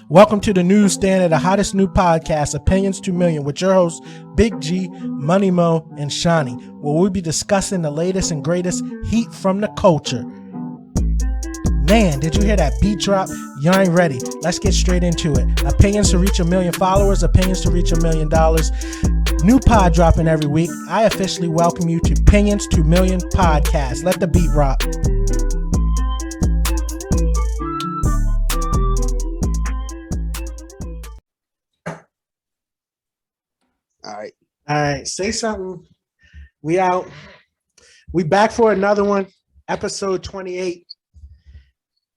Welcome to the newsstand of the hottest new podcast, Opinions 2 Million, with your hosts, Big G, Money Mo, and Shawnee, where we'll be discussing the latest and greatest heat from the culture. Man, did you hear that beat drop? You ain't ready. Let's get straight into it. Opinions to reach 1 million followers, opinions to reach $1 million. New pod dropping every week. I officially welcome you to Opinions 2 Million podcast. Let the beat rock. All right. Say something. We out. We back for another one. Episode 28.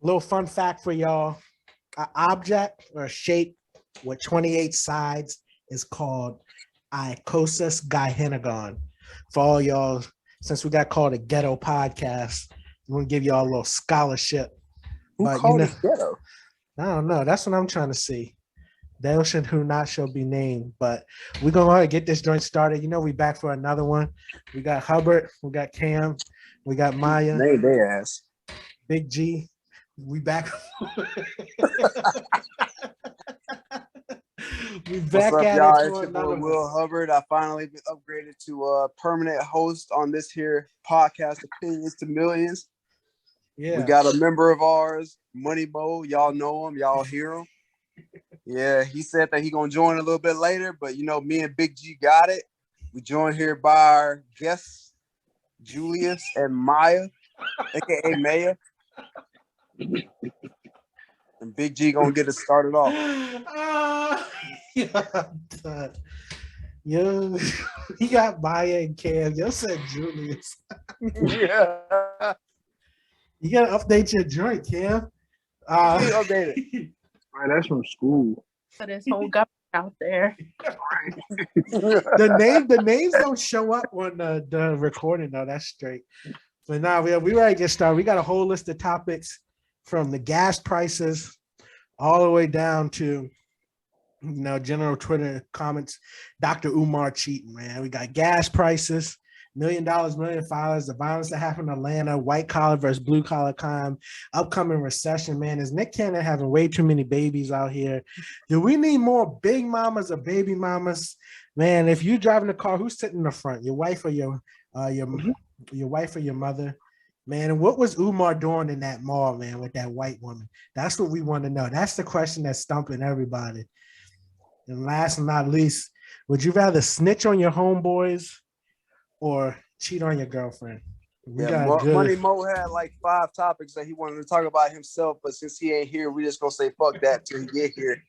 Little fun fact for y'all. An object or a shape with 28 sides is called Icosus Guyhenigon. For all y'all, since we got called a ghetto podcast, I'm going to give y'all a little scholarship. Who called it ghetto? I don't know. That's what I'm trying to see. Thou should who not shall be named. But we're going to go ahead and get this joint started. You know, we back for another one. We got Hubbard. We got Cam. We got Maya. Name their ass. Big G. We back. We back. What's up, at y'all? it It's for your boy another Will one. Hubbard. I finally been upgraded to a permanent host on this here podcast, Opinions to Millions. Yeah. We got a member of ours, Money Mo. Y'all know him. Y'all hear him. Yeah, he said that he gonna join a little bit later, but you know, me and Big G got it. We joined here by our guests, Julius and Maya, aka Maya. And Big G gonna get us started off. Yo, he got Maya and Cam. You said Julius. Yeah. You gotta update your joint, Cam. Update it. Right, that's from school. For this whole government out there. The names don't show up on the recording though. That's straight. But now we ready to get started. We got a whole list of topics from the gas prices all the way down to general Twitter comments. Dr.Umar cheating, man. We got gas prices, $1 million, million followers, the violence that happened in Atlanta, white collar versus blue collar crime, upcoming recession, man. Is Nick Cannon having way too many babies out here? Do we need more big mamas or baby mamas? Man, if you're driving a car, who's sitting in the front? Your wife or your wife or your mother? Man, and what was Umar doing in that mall, man, with that white woman? That's what we want to know. That's the question that's stumping everybody. And last but not least, would you rather snitch on your homeboys or cheat on your girlfriend? Money Mo had like 5 topics that he wanted to talk about himself, but since he ain't here, we just gonna say fuck that till he get here.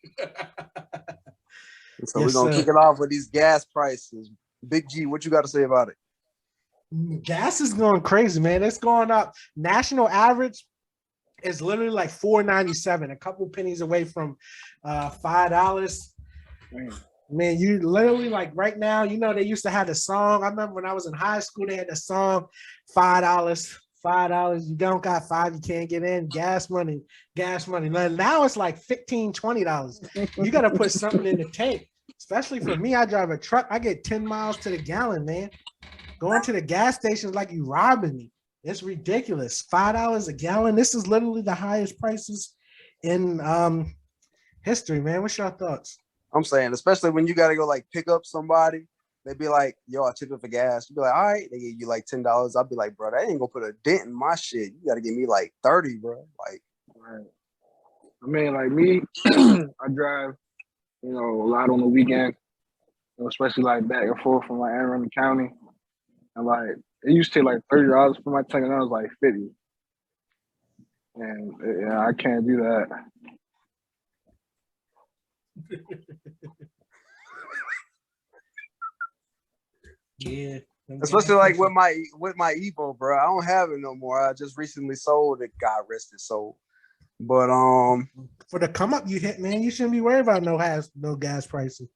So we're gonna kick it off with these gas prices. Big G, what you got to say about it? Gas is going crazy, man. It's going up. National average is literally like $4.97, a couple pennies away from $5. Man, you literally like right now, they used to have the song. I remember when I was in high school, they had the song $5. You don't got 5, you can't get in. Gas money. Now it's like $15, $20. You got to put something in the tank. Especially for me, I drive a truck. I get 10 miles to the gallon, man. Going to the gas station is like you robbing me. It's ridiculous. $5 a gallon. This is literally the highest prices in history, man. What's your thoughts? I'm saying, especially when you got to go like pick up somebody, they be like, yo, I tip it for gas. You be like, all right, they give you like $10. I'll be like, bro, that ain't gonna put a dent in my shit. You got to give me like 30, bro. Like, right. I mean, like me, I drive, a lot on the weekend, especially like back and forth from like Anne Arundel County. And like, it used to take like $30 for my tank, and that was like 50. And yeah, I can't do that. Yeah. Especially like with my Evo, bro. I don't have it no more. I just recently sold it. God rest its soul. But for the come up you hit, man, you shouldn't be worried about no gas prices.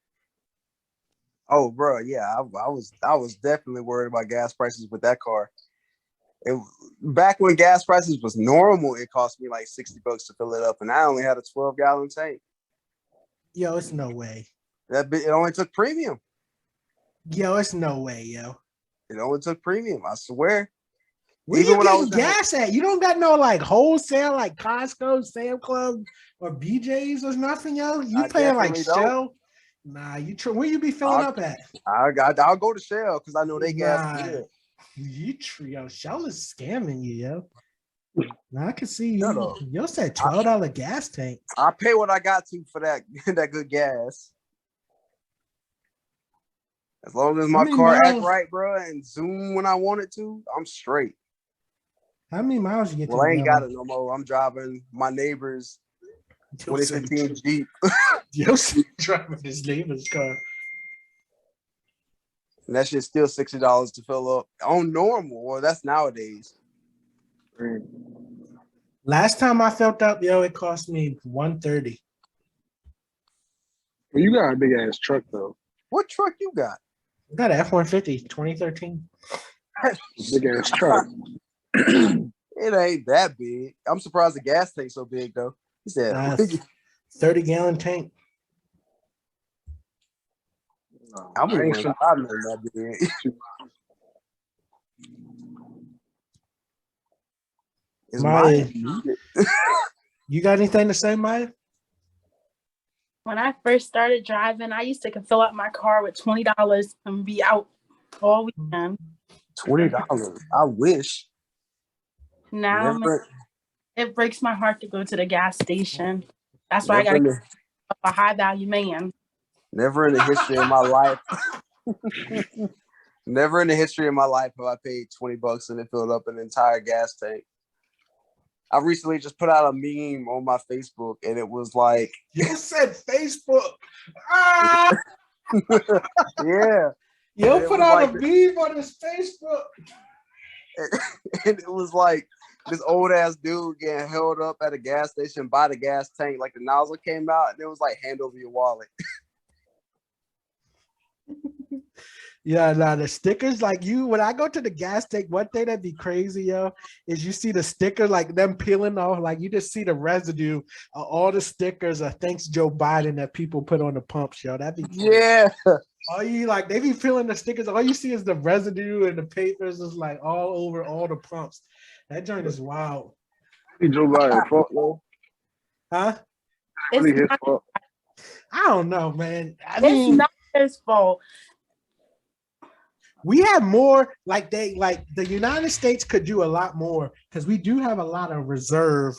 Oh, bro, yeah, I was definitely worried about gas prices with that car. Back when gas prices was normal, it cost me like $60 to fill it up, and I only had a 12-gallon tank. Yo, it's no way. It only took premium. Yo, it's no way, yo. It only took premium, I swear. Where Even you when I getting was in, gas at? You don't got no like wholesale like Costco, Sam Club, or BJ's or nothing, yo. You I paying like definitely don't. Shell? Nah, where you be filling up at? I'll go to Shell because I know they gas Nah, good. yo, Shell is scamming you, yo. Now I can see Shut you. up. Yo said $12 gas tank. I pay what I got to for that that good gas. As long as How my many car act miles? right, bro, and zoom when I want it to, I'm straight. How many miles you get to Well, the I ain't got it gallon? no more. I'm driving my neighbor's Yo said 2015 Jeep. yo said driving his neighbor's car. And that shit's still $60 to fill up on normal. Well, that's nowadays. Last time I filled up, yo, it cost me $130. Well, you got a big ass truck though. What truck you got? I got an F-150, 2013. Big ass truck. It ain't that big. I'm surprised the gas tank's so big though. He said, 30-gallon tank. No, I'm I ain't even sure. driving that big. Is Maya, mine? you got anything to say, Maya? When I first started driving, I used to fill up my car with $20 and be out all weekend. $20. I wish. Now it breaks my heart to go to the gas station. That's why I got a high value man. Never in the history of my life. Never in the history of my life have I paid $20 and it filled up an entire gas tank. I recently just put out a meme on my Facebook and it was like, You said Facebook. Ah! yeah. Yo put out a meme on his Facebook. And it was like this old ass dude getting held up at a gas station by the gas tank. Like the nozzle came out and it was like, hand over your wallet. Yeah, nah, the stickers, like when I go to the gas tank, one thing that'd be crazy, yo, is you see the sticker, like them peeling off, like you just see the residue of all the stickers of thanks Joe Biden that people put on the pumps, yo. That'd be Yeah. all you like, they be peeling the stickers, all you see is the residue and the papers is like all over all the pumps. That joint is wild. Joe Biden's fault though. Huh? It's really his fault. I don't know, man. It's not his fault. We have more, like the United States could do a lot more because we do have a lot of reserve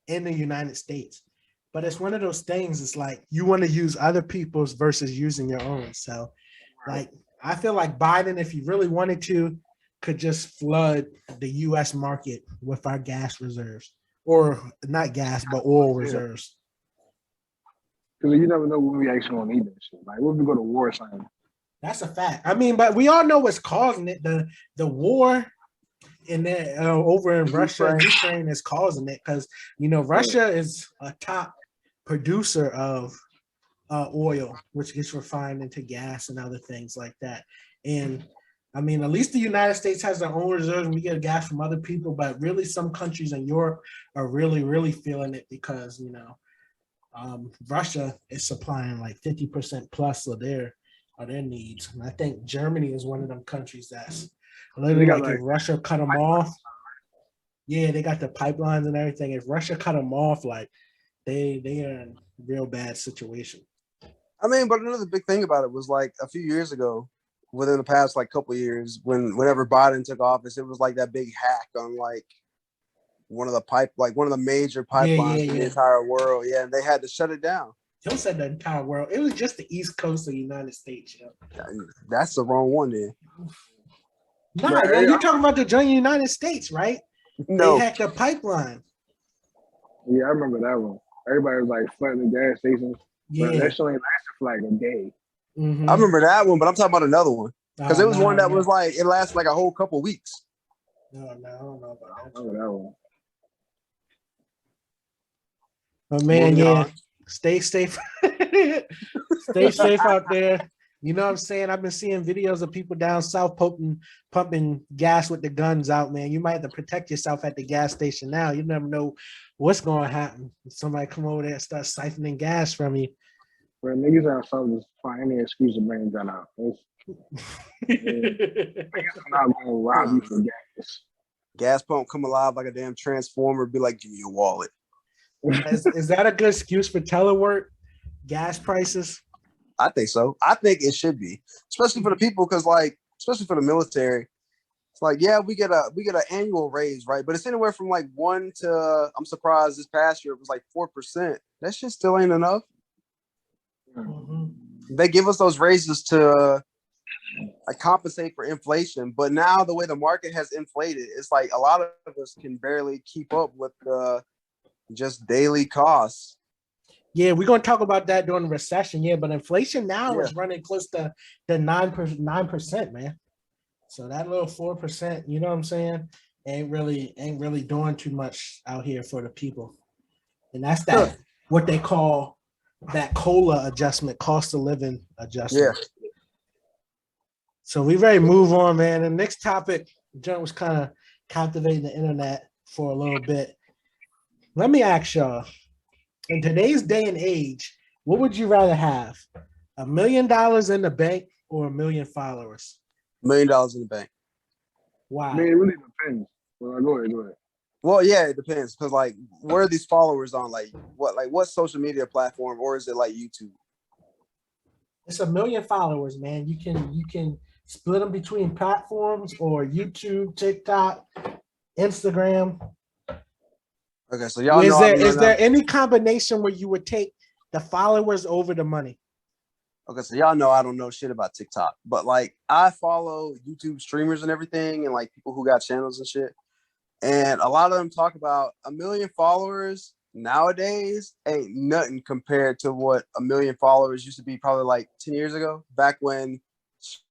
in the United States. But it's one of those things, it's like you want to use other people's versus using your own. So like I feel like Biden, if he really wanted to, could just flood the US market with our gas reserves. Or not gas, but oil reserves. Because you never know when we actually gonna need that shit. Like when we go to war or something. That's a fact. I mean, but we all know what's causing it. The war in there over in Russia and Ukraine is causing it because Russia is a top producer of oil, which gets refined into gas and other things like that. And I mean, at least the United States has their own reserves and we get gas from other people, but really some countries in Europe are really, really feeling it because, Russia is supplying like 50% plus of their needs. And I think Germany is one of them countries that's literally like if Russia cut them off, yeah, they got the pipelines and everything. If Russia cut them off, like they are in a real bad situation. I mean, but another big thing about it was like a few years ago, within the past like couple of years, whenever Biden took office, it was like that big hack on like one of the major pipelines in the entire world. Yeah, and they had to shut it down. Joe said the entire world. It was just the East Coast of the United States. Yo. That's the wrong one then. Nah, yo, you're talking about the joint United States, right? No. They hacked the pipeline. Yeah, I remember that one. Everybody was like flooding the gas stations. Yeah. But that shit only lasted for like a day. Mm-hmm. I remember that one, but I'm talking about another one. Because it was one that was like, it lasted like a whole couple weeks. No, I don't know about that. I remember that one. But man, yeah, stay safe. Stay safe out there. You know what I'm saying? I've been seeing videos of people down south pumping gas with the guns out, man. You might have to protect yourself at the gas station now. You never know what's going to happen. Somebody come over there and start siphoning gas from you. Well, niggas out south just find any excuse to bring a gun out. Niggas are not going to rob you for gas. gas pump come alive like a damn transformer, be like, give me your wallet. Is that a good excuse for telework? Gas prices? I think so. I think it should be, especially for the people, because like, especially for the military, it's like, yeah, we get an annual raise, right? But it's anywhere from like 1 to, I'm surprised this past year it was like 4%. That shit still ain't enough. Mm-hmm. They give us those raises to like compensate for inflation, but now the way the market has inflated, it's like a lot of us can barely keep up with the just daily costs. Yeah, we're gonna talk about that during the recession. Yeah, but inflation now is Yeah. running close to the 9%, man. So that little 4%, you know what I'm saying, ain't really doing too much out here for the people. And that's that what they call that COLA adjustment, cost of living adjustment. Yeah. So we ready to move on, man. The next topic, John, was kind of captivating the internet for a little bit. Let me ask y'all, in today's day and age, what would you rather have? $1 million in the bank or 1 million followers? $1 million in the bank. Why? I mean, it really depends. Well, go ahead. Well, yeah, it depends, because like, where are these followers on? Like what social media platform, or is it like YouTube? It's 1 million followers, man. You can split them between platforms or YouTube, TikTok, Instagram. Okay, so y'all know. Is there any combination where you would take the followers over the money? Okay, so y'all know I don't know shit about TikTok, but like I follow YouTube streamers and everything, and like people who got channels and shit. And a lot of them talk about 1 million followers nowadays ain't nothing compared to what 1 million followers used to be probably like 10 years ago, back when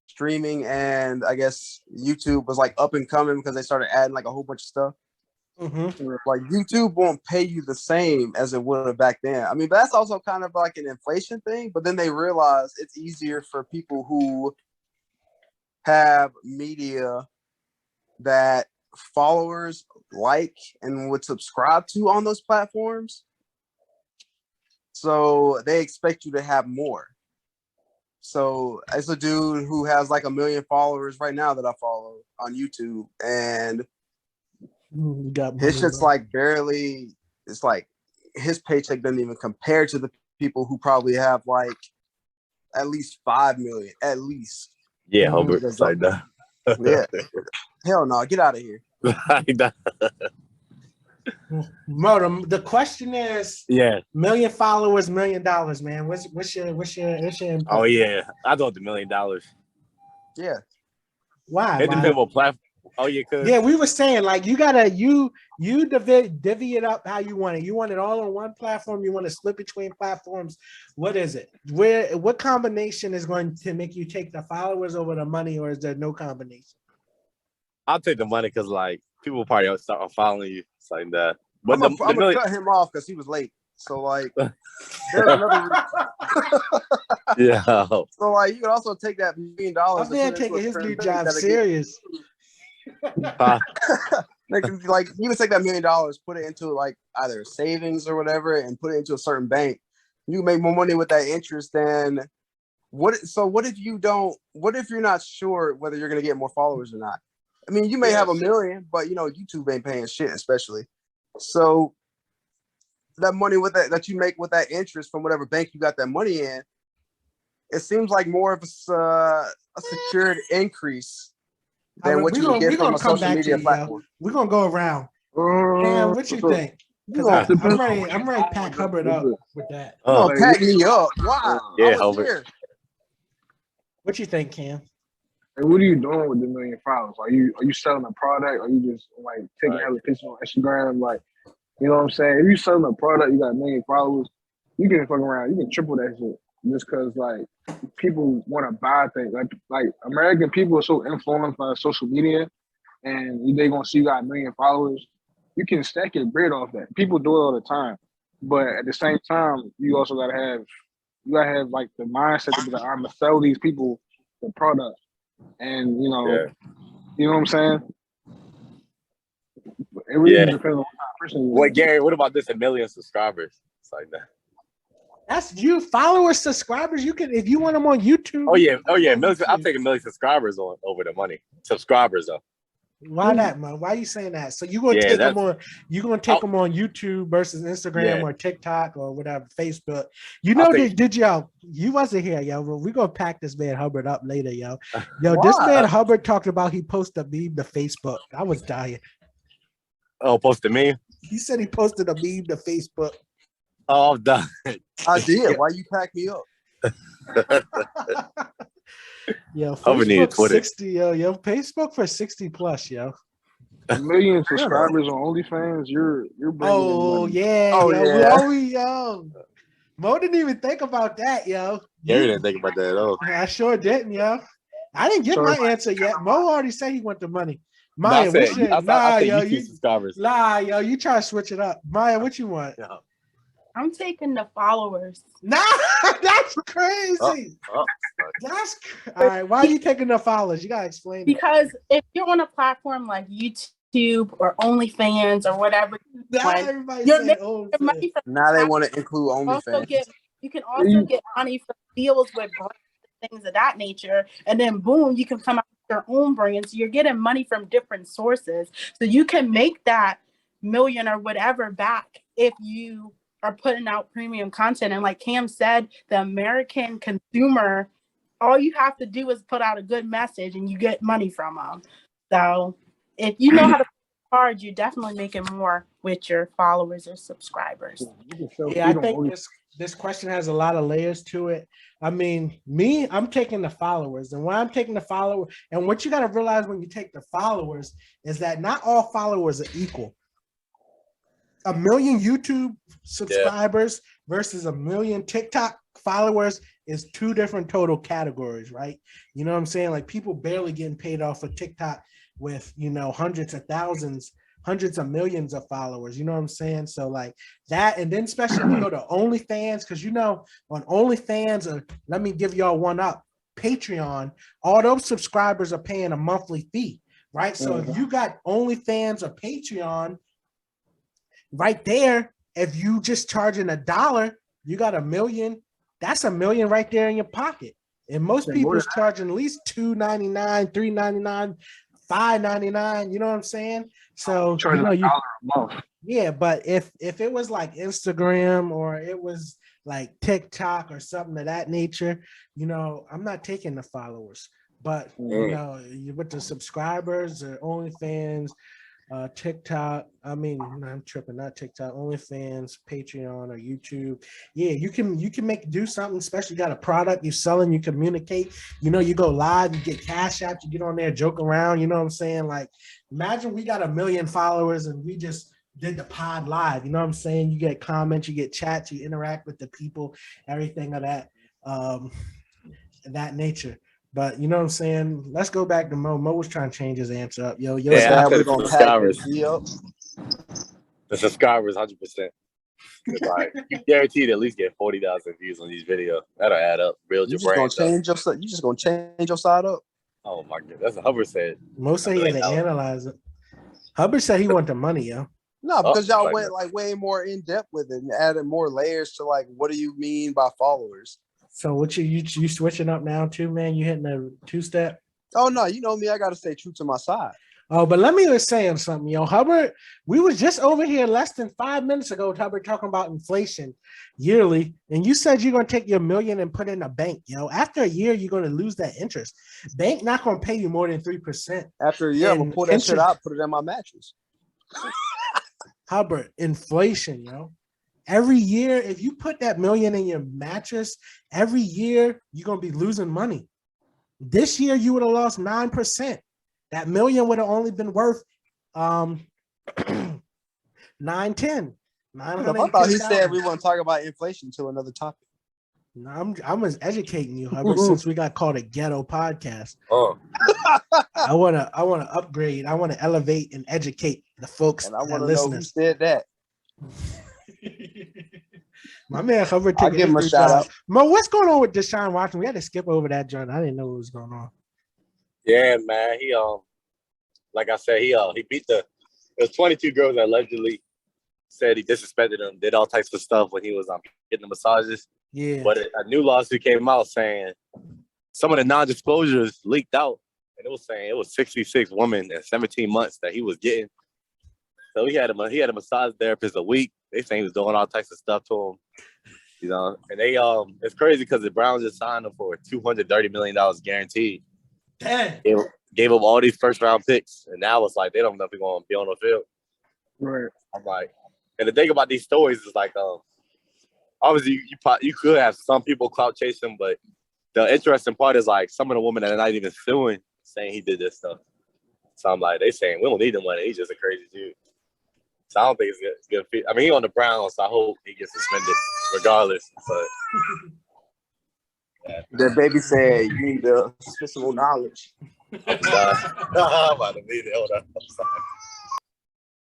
streaming and I guess YouTube was like up and coming because they started adding like a whole bunch of stuff. Mm-hmm. Like YouTube won't pay you the same as it would have back then. I mean, but that's also kind of like an inflation thing. But then they realize it's easier for people who have media that followers like and would subscribe to on those platforms. So they expect you to have more. So as a dude who has like 1 million followers right now that I follow on YouTube, and his shit's like barely, it's like his paycheck doesn't even compare to the people who probably have like at least 5 million, at least. Yeah, Hubbard. It's like that. Yeah. Hell no, get out of here. Mo, the question is, yeah, 1 million followers, $1 million, man. What's your input? Oh yeah, I thought the $1 million. Yeah. Why? It depends what platform. Oh yeah, cause yeah, we were saying like you gotta divvy it up how you want it. You want it all on one platform. You want to split between platforms. What is it? What combination is going to make you take the followers over the money, or is there no combination? I'll take the money because like people probably start following you. It's like that. But I'm gonna cut him off because he was late. So like, there's another. Yeah. So like, you can also take that $1 million. I'm man taking his new job serious. Like you would take that $1 million, put it into like either savings or whatever, and put it into a certain bank. You make more money with that interest than what? So what if you don't? What if you're not sure whether you're gonna get more followers or not? I mean, you may have 1 million, but you know YouTube ain't paying shit, especially. So that money with that you make with that interest from whatever bank you got that money in, it seems like more of a secured increase than what you would get from a social media platform. We're gonna go around. Man, what you think? I'm ready to pack Hubbard up with that. Oh, pack me up. Why? Yeah, Hubbard. What you think, Cam? And what are you doing with the 1 million followers? Are you selling a product? Are you just like taking hella pictures on Instagram? Like, you know what I'm saying? If you selling a product, you got 1 million followers, you can fuck around. You can triple that shit just because like people want to buy things. Like American people are so influenced by social media, and they gonna see you got 1 million followers. You can stack your bread off that. People do it all the time, but at the same time, you also gotta have like the mindset to be like, I'm gonna sell these people the product. And you know what I'm saying? It really depends on what kind of person you are. Wait, Gary, what about this 1 million subscribers? It's like that. That's you, followers, subscribers. You can, if you want them on YouTube. Oh yeah, million. I'll take 1 million subscribers over the money. Subscribers though. Why that, man? Why are you saying that? So you gonna Yeah, take them that's- on? You gonna take them on YouTube versus Instagram Yeah. or TikTok or whatever, Facebook? You I know, think- did y'all? You wasn't here, yo. But we gonna pack this man Hubbard up later, yo. Yo, Why? this man Hubbard talked about he posted a meme to Facebook. I was dying. Oh, post to me. He said he posted a meme to Facebook. Oh, I'm done. I did. Why you pack me up? Yo, Hubbard needed Facebook Twitter. 60, yo, Facebook for 60 plus, yo. A million subscribers on OnlyFans, you're bringing in Oh money. yeah, Oh, yo, yeah. Mo didn't even think about that, yo. Gary didn't think about that at all. I sure didn't, yo. I didn't get Sorry. my answer yet. Mo already said he want the money. No, Maya, I what said, shit? I said yo, YouTube subscribers. yo, you try to switch it up. Maya, what you want? No. I'm taking the followers. Nah, that's crazy. Oh, All right. Why are you taking the followers? You gotta explain it. Because if you're on a platform like YouTube or OnlyFans or whatever, Now like, everybody you're said, making oh, money from Now they want to include also OnlyFans. you can also get money from deals with brands and things of that nature, and then boom, you can come out with your own brand. So you're getting money from different sources. So you can make that million or whatever back if you are putting out premium content. And like Cam said, the American consumer, all you have to do is put out a good message and you get money from them. So if you know how to hard, you're definitely making more with your followers or subscribers. Yeah, I think this question has a lot of layers to it. I mean, I'm taking the followers, and why I'm taking the followers, and what you got to realize when you take the followers is that not all followers are equal. 1 million YouTube subscribers versus 1 million TikTok followers is two different total categories, right? You know what I'm saying? Like people barely getting paid off of TikTok with, hundreds of thousands, hundreds of millions of followers. You know what I'm saying? So like that, and then especially if you go to OnlyFans, because on OnlyFans, let me give y'all one up. Patreon, all those subscribers are paying a monthly fee, right? So if you got OnlyFans or Patreon, right there, if you just charging $1, you got 1 million. That's 1 million right there in your pocket. And most people's charging at least $2.99, $3.99, $5.99. You know what I'm saying? So charging $1 a month. Yeah, but if it was like Instagram or it was like TikTok or something of that nature, I'm not taking the followers. But with the subscribers or OnlyFans, TikTok, I'm tripping, not TikTok, OnlyFans, Patreon, or YouTube. Yeah, you can do something special. You got a product you're selling, you communicate, you go live, you get cash out, you get on there, joke around, you know what I'm saying? Like, imagine we got 1 million followers and we just did the pod live, you know what I'm saying? You get comments, you get chats, you interact with the people, everything of that nature. But you know what I'm saying? Let's go back to Mo. Mo was trying to change his answer up. Yo, Yeah, we're gonna pack this up. The subscribers, 100%. Like, guaranteed at least get 40,000 views on these videos. That'll add up. Build your brand. You just gonna change your side up. Oh my god, that's what Hubbard said. Mo said he had to analyze it. Hubbard said he wanted the money, yo. No, because y'all went like way more in depth with it and added more layers to like, what do you mean by followers? So what you switching up now too, man? You hitting a 2-step? Oh no, you know me, I gotta stay true to my side. Oh, but let me just say something, yo. Hubbard, we was just over here less than 5 minutes ago, Hubbard, talking about inflation yearly, and you said you're gonna take your $1 million and put it in a bank, yo. After a year, you're gonna lose that interest. Bank not gonna pay you more than 3%. After a year, I'm gonna pull that shit out, put it in my mattress. Hubbard, inflation, yo. Every year, if you put that $1 million in your mattress, every year you're gonna be losing money. This year you would have lost 9%. That $1 million would have only been worth 910. I thought he said we want to talk about inflation to another topic. No, I'm just educating you, Hubbard, since we got called a ghetto podcast. Oh, I wanna upgrade. I want to elevate and educate the folks. And I want to know listen. who said that. My man Hubbard, I'll give him a shout out. Mo, what's going on with Deshaun Watson? We had to skip over that joint. I didn't know what was going on. yeah, man. He like I said, he beat it was 22 girls that allegedly said he disrespected him, did all types of stuff when he was getting the massages. Yeah. But a new lawsuit came out saying some of the non-disclosures leaked out, and it was saying it was 66 women in 17 months that he was getting. So he had a massage therapist a week. They saying he was doing all types of stuff to him, you know. And they it's crazy because the Browns just signed him for $230 million guaranteed. Dang. Gave up all these first round picks, and now it's like they don't know if he's gonna be on the field. Right. I'm like, and the thing about these stories is like, obviously you could have some people clout chase him, but the interesting part is like some of the women that are not even suing saying he did this stuff. So I'm like, they saying we don't need the money. He's just a crazy dude. So I don't think it's good. I mean, he on the Browns, so I hope he gets suspended regardless. But yeah. The baby said you need the special knowledge. I'm about to leave it. Hold on. I'm sorry.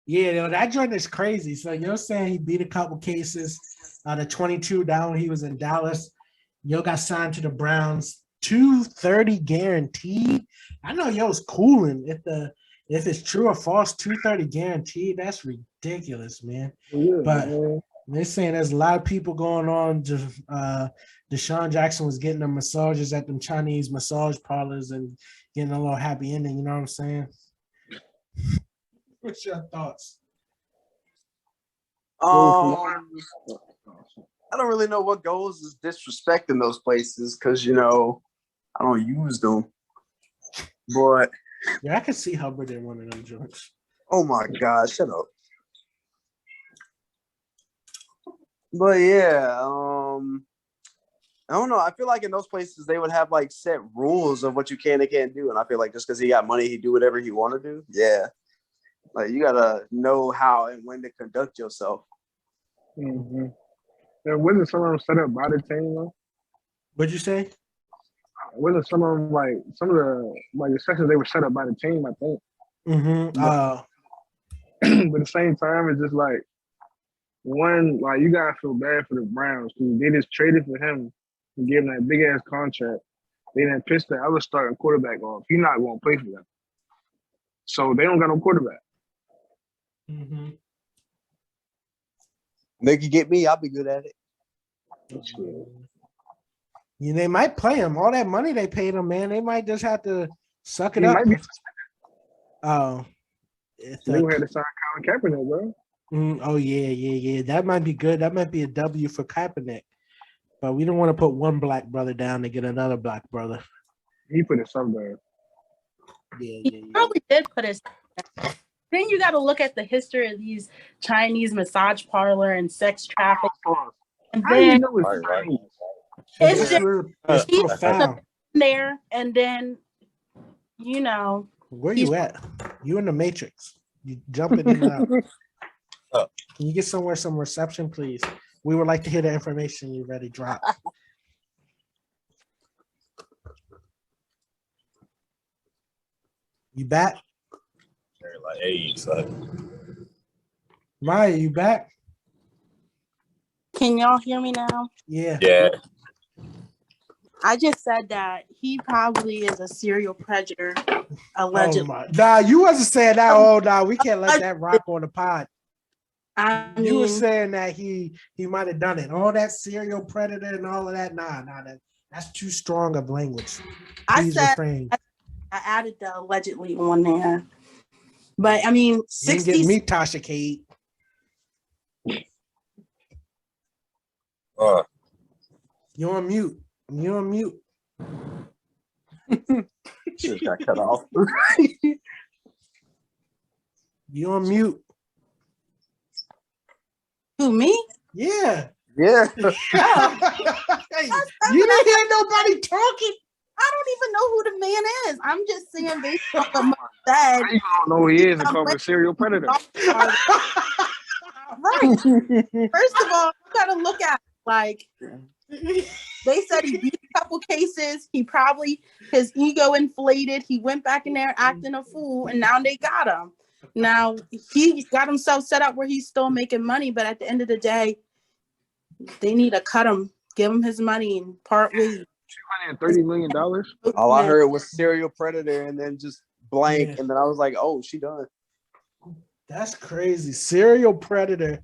Yeah, yo, that joint is crazy. So you're saying he beat a couple cases out of 22 down when he was in Dallas. Yo got signed to the Browns, $230 guaranteed. I know yo's cooling. If it's true or false, $230 guaranteed. That's ridiculous, man. Yeah, But man. they're saying there's a lot of people going on. Deshaun Jackson was getting the massages at them Chinese massage parlors and getting a little happy ending. You know what I'm saying? What's your thoughts? I don't really know what goes is disrespecting those places because I don't use them. But Yeah, I could see Hubbard in one of them joints. oh my God, shut up. But yeah, I don't know. I feel like in those places they would have like set rules of what you can and can't do, and I feel like just because he got money, he do whatever he want to do. Yeah, like you gotta know how and when to conduct yourself. Mm-hmm. And wasn't some of them set up by the team though? What'd you say? Wasn't some of them some of the sessions they were set up by the team? I think. Mm-hmm. But at the same time, it's just like one, like you gotta feel bad for the Browns because they just traded for him and gave him that big ass contract. They didn't piss the other starting quarterback off. He's not gonna play for them, so they don't got no quarterback. Mm-hmm. They could get me, I'll be good at it. Yeah, they might play him. All that money they paid him, man. They might just have to suck it He up. might be. Oh, They had to sign Colin Kaepernick, bro. oh yeah. That might be good. That might be a W for Kaepernick. But we don't want to put one black brother down to get another black brother. He put his son down. He probably did put his. Then you got to look at the history of these Chinese massage parlor and sex trafficking. And How do you then know it's Right. Chinese? it's just It's he's profound. there, and then Where you at? You in the Matrix. You jumping in and out. Can you get somewhere some reception, please? We would like to hear the information you ready drop. You back? They're like, hey, son. Maya, you back? Can y'all hear me now? Yeah. Yeah. I just said that he probably is a serial predator, allegedly. Nah, you wasn't saying that. Oh, nah, we can't let that rock on the pod. You were saying that he might have done it. All that serial predator and all of that. Nah, that's too strong of language. Please refrain. I added the allegedly on there. But I mean, 60. You can get me, Tasha Cade. You're on mute. You're on mute. Just got cut off. You're on mute. Who, me? Yeah. Yeah. Hey, you didn't hear nobody talking. I don't even know who the man is. I'm just saying based on what Mike said. You don't know who he is and call him a serial predator. Right. First of all, you gotta look at they said he beat a couple cases. He probably his ego inflated. He went back in there acting a fool, and now they got him. Now he got himself set up where he's still making money, but at the end of the day, they need to cut him, give him his money, and part ways. $230 million. All I heard was serial predator and then just blank. Yeah. And then I was like, oh, she done. That's crazy. Serial predator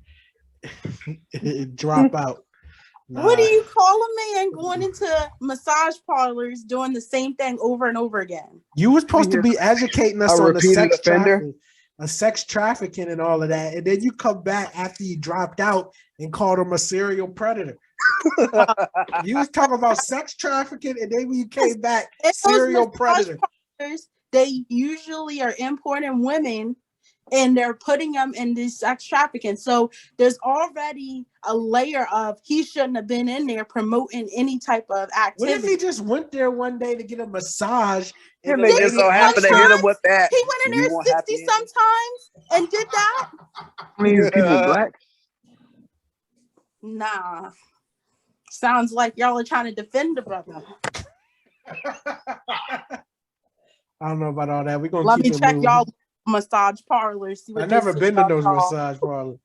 drop out. What do Nah. you call a man going into massage parlors doing the same thing over and over again? You were supposed to be educating us A on the repeated offender? sex trafficking and all of that, and then you come back after you dropped out and called him a serial predator. You was talking about sex trafficking, and then when you came back, And those serial massage predator. parlors, they usually are importing women and they're putting them in this sex trafficking. So there's already a layer of he shouldn't have been in there promoting any type of What if activity. he just went there one day to get a massage? And the they just so lady happen to hit him with that. He went in You there want 60 happy ending? sometimes and did that? I mean, these people black. Nah. Sounds like y'all are trying to defend the brother. I don't know about all that. We're gonna Let me keep it check moving. y'all massage parlors. See what I've they never say been to about those y'all. massage parlors.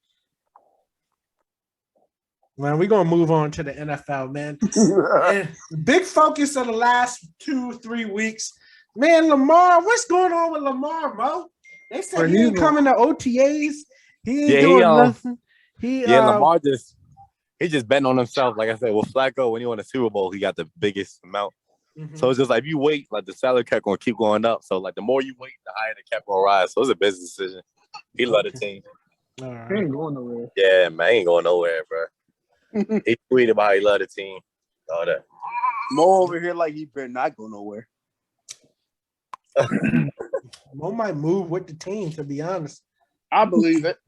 Man, we're gonna move on to the NFL, man. And big focus of the last 2-3 weeks. Man, Lamar, what's going on with Lamar, bro? They said Bro, he ain't he's coming to OTAs. He ain't Yeah, doing he nothing. Lamar he just betting on himself. Like I said, with Flacco, when he won the Super Bowl, he got the biggest amount. So it's just like if you wait, like the salary cap gonna keep going up. So like the more you wait, the higher the cap gonna rise. So it's a business decision. He love the team. all He right. ain't going nowhere. Yeah, man, he ain't going nowhere, bro. He tweeted about how he love the team. All that. Mo over here like he better not go nowhere. Mo might move with the team, to be honest. I believe it.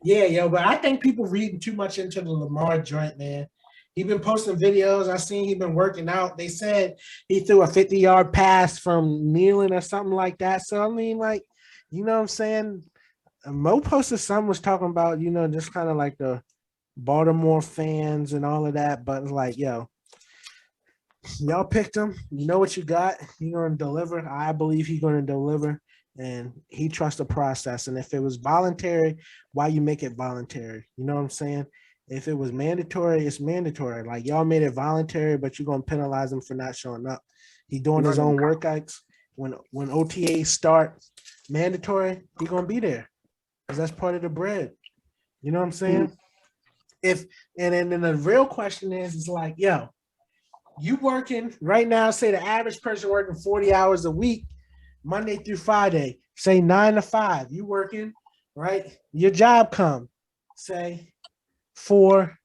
Yeah, yo, but I think people reading too much into the Lamar joint, man. He been posting videos. I seen he been working out. They said he threw a 50-yard pass from kneeling or something like that. So I mean, like, you know what I'm saying? Mo posted something was talking about, you know, just kind of like the Baltimore fans and all of that. But it's like, yo, y'all picked him. You know what you got. He's gonna deliver. I believe he's gonna deliver. And he trusts the process. And if it was voluntary, why you make it voluntary? You know what I'm saying? If it was mandatory, it's mandatory. Like y'all made it voluntary, but you're gonna penalize him for not showing up. He doing his own workouts. When OTAs start mandatory, he gonna be there because that's part of the bread. You know what I'm saying? And then the real question is like, yo, you working right now? Say the average person working 40 hours a week, Monday through Friday. Say 9 to 5. You working, right? Your job come. Say for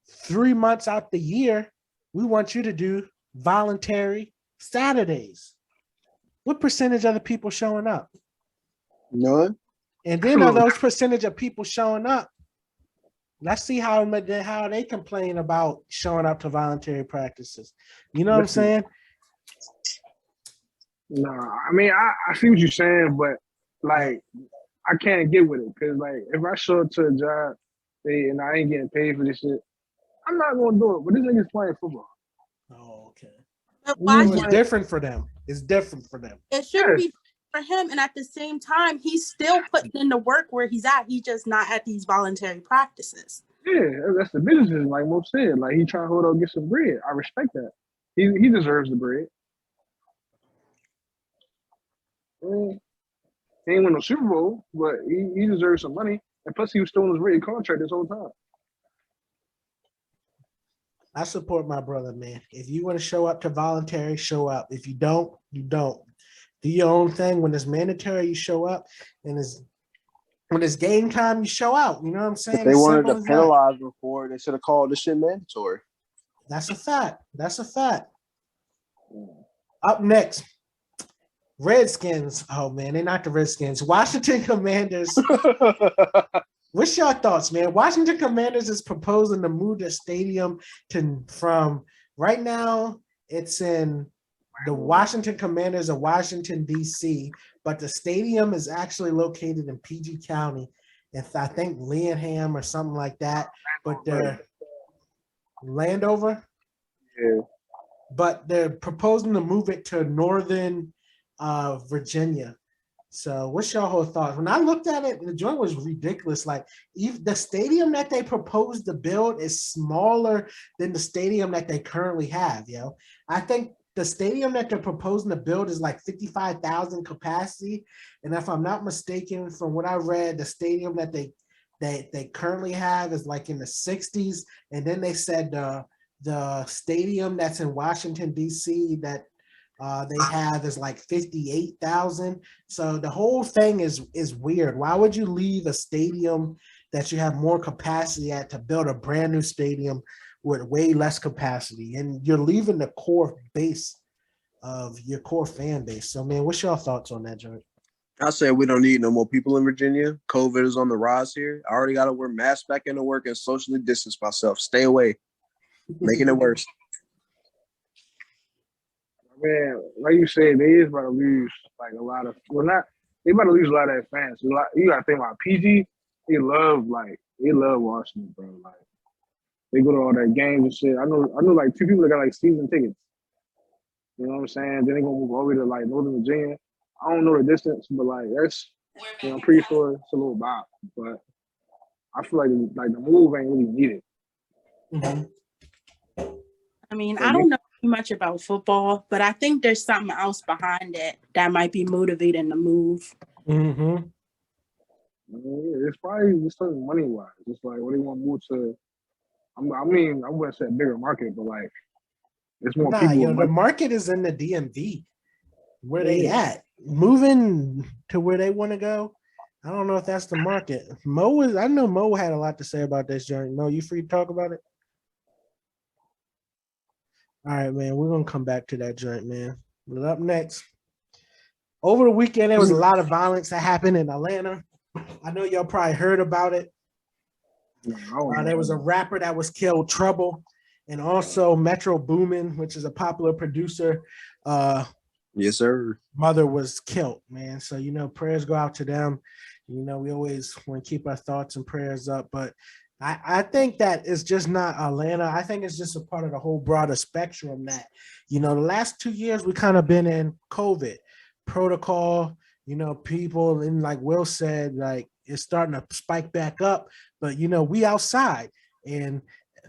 3 months out the year, we want you to do voluntary Saturdays. What percentage of the people showing up? None. And then of those percentage of people showing up, let's see how they complain about showing up to voluntary practices. You know what I'm saying? Nah, I mean, I see what you're saying, but like, I can't get with it because like, if I show up to a job and I ain't getting paid for this shit, I'm not gonna do it. But this nigga's playing football. Oh, okay. But why It's should different for them. It's different for them. it shouldn't be for him? And at the same time, he's still putting in the work where he's at. He's just not at these voluntary practices. Yeah, that's the business. Like Mo said, like he trying to hold on, get some bread. I respect that. He deserves the bread. He ain't win no Super Bowl, but he deserves some money. And plus, he was still on his rated contract this whole time. I support my brother, man. If you want to show up to voluntary, show up. If you don't, you don't. Do your own thing. When it's mandatory, you show up. And when it's game time, you show out. You know what I'm saying? If they It's wanted simple to as that. penalize him for it, they should have called this shit mandatory. That's a fact. That's a fact. Up next, Redskins. Oh, man, they're not the Redskins. Washington Commanders. What's your thoughts, man? Washington Commanders is proposing to move the stadium from right now, it's in the Washington Commanders of Washington, D.C., but the stadium is actually located in PG County. And I think Lanham or something like that. But they're Landover. Yeah. But they're proposing to move it to northern Virginia. So what's your whole thoughts? When I looked at it, the joint was ridiculous. Like the stadium that they proposed to build is smaller than the stadium that they currently have, yo. I think the stadium that they're proposing to build is like 55,000 capacity. And if I'm not mistaken, from what I read, the stadium that they they currently have is like in the 60s, and then they said the stadium that's in Washington D.C. that they have is like 58,000. So the whole thing is weird. Why would you leave a stadium that you have more capacity at to build a brand new stadium with way less capacity? And you're leaving the core base of your core fan base. So, man, what's your thoughts on that, joint? I said we don't need no more people in Virginia. COVID is on the rise here. I already got to wear masks back into work and socially distance myself. Stay away. Making it worse. Man, like you said, they is about to lose like a lot of they about to lose a lot of their fans. You gotta think about PG, they love Washington, bro. Like they go to all their games and shit. I know like 2 people that got like season tickets. You know what I'm saying? Then they gonna move all the way to like Northern Virginia. I don't know the distance, but like that's I'm pretty sure it's a little bop. But I feel like the move ain't really needed. Mhm. I mean, I don't know too much about football, but I think there's something else behind it that might be motivating the move. Mm-hmm. Yeah, it's probably just something money wise. It's like what do you want to move to? I wouldn't say a bigger market, but like it's more people. Yo, the market is in the DMV. Where they at? Moving to where they want to go. I don't know if that's the market. I know Mo had a lot to say about this joint. Mo, you free to talk about it? All right, man. We're gonna come back to that joint, man. But up next, over the weekend, there was a lot of violence that happened in Atlanta. I know y'all probably heard about it. There was a rapper that was killed, Trouble, and also Metro Boomin, which is a popular producer. Yes, sir. Mother was killed, man. So, prayers go out to them. We always want to keep our thoughts and prayers up. But I think that it's just not Atlanta. I think it's just a part of the whole broader spectrum that, the last 2 years we kind of been in COVID protocol, people, and like Will said, like it's starting to spike back up. But, we outside, and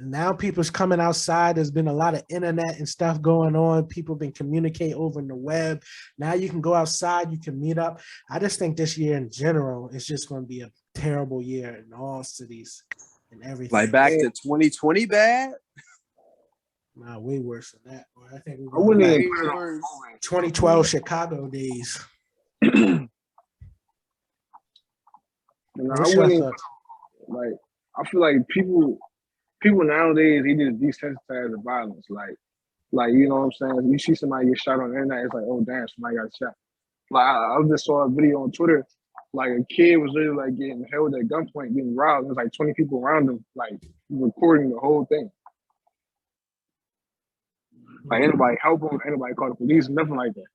now people's coming outside. There's been a lot of internet and stuff going on. People been communicating over the web. Now you can go outside, you can meet up. I just think this year in general, it's just going to be a terrible year in all cities and everything. Like back to 2020 bad? Nah, way worse than that. Boy. I think I wouldn't even 2012 Chicago days. I feel like people nowadays, they just desensitize to violence. Like you know what I'm saying? You see somebody get shot on the internet, it's like, oh damn, somebody got shot. Like I just saw a video on Twitter, like a kid was literally like getting held at gunpoint, getting robbed. There's like 20 people around him, like recording the whole thing. Like anybody help him, anybody call the police, nothing like that.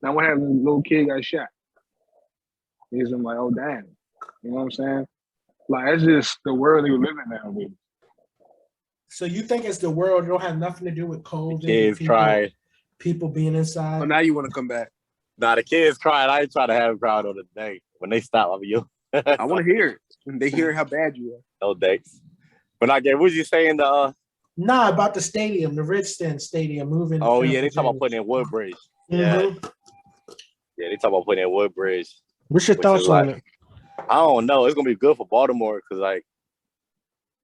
Now what happened? The little kid got shot. He's like, oh damn, you know what I'm saying? Like that's just the world they live in nowadays. So you think it's the world? It don't have nothing to do with COVID. Kids crying. People being inside. Oh, now you want to come back? Nah, the kids crying. I ain't trying to have a crowd on the day when they stop. I mean, I want to hear it. They hear how bad you are. No thanks. But I get. What was you saying? Nah, about the stadium, the Redstone Stadium moving. Oh yeah, they talking about putting in Woodbridge. Yeah, yeah, they talking about putting in Woodbridge. What's your thoughts on it? I don't know. It's gonna be good for Baltimore because like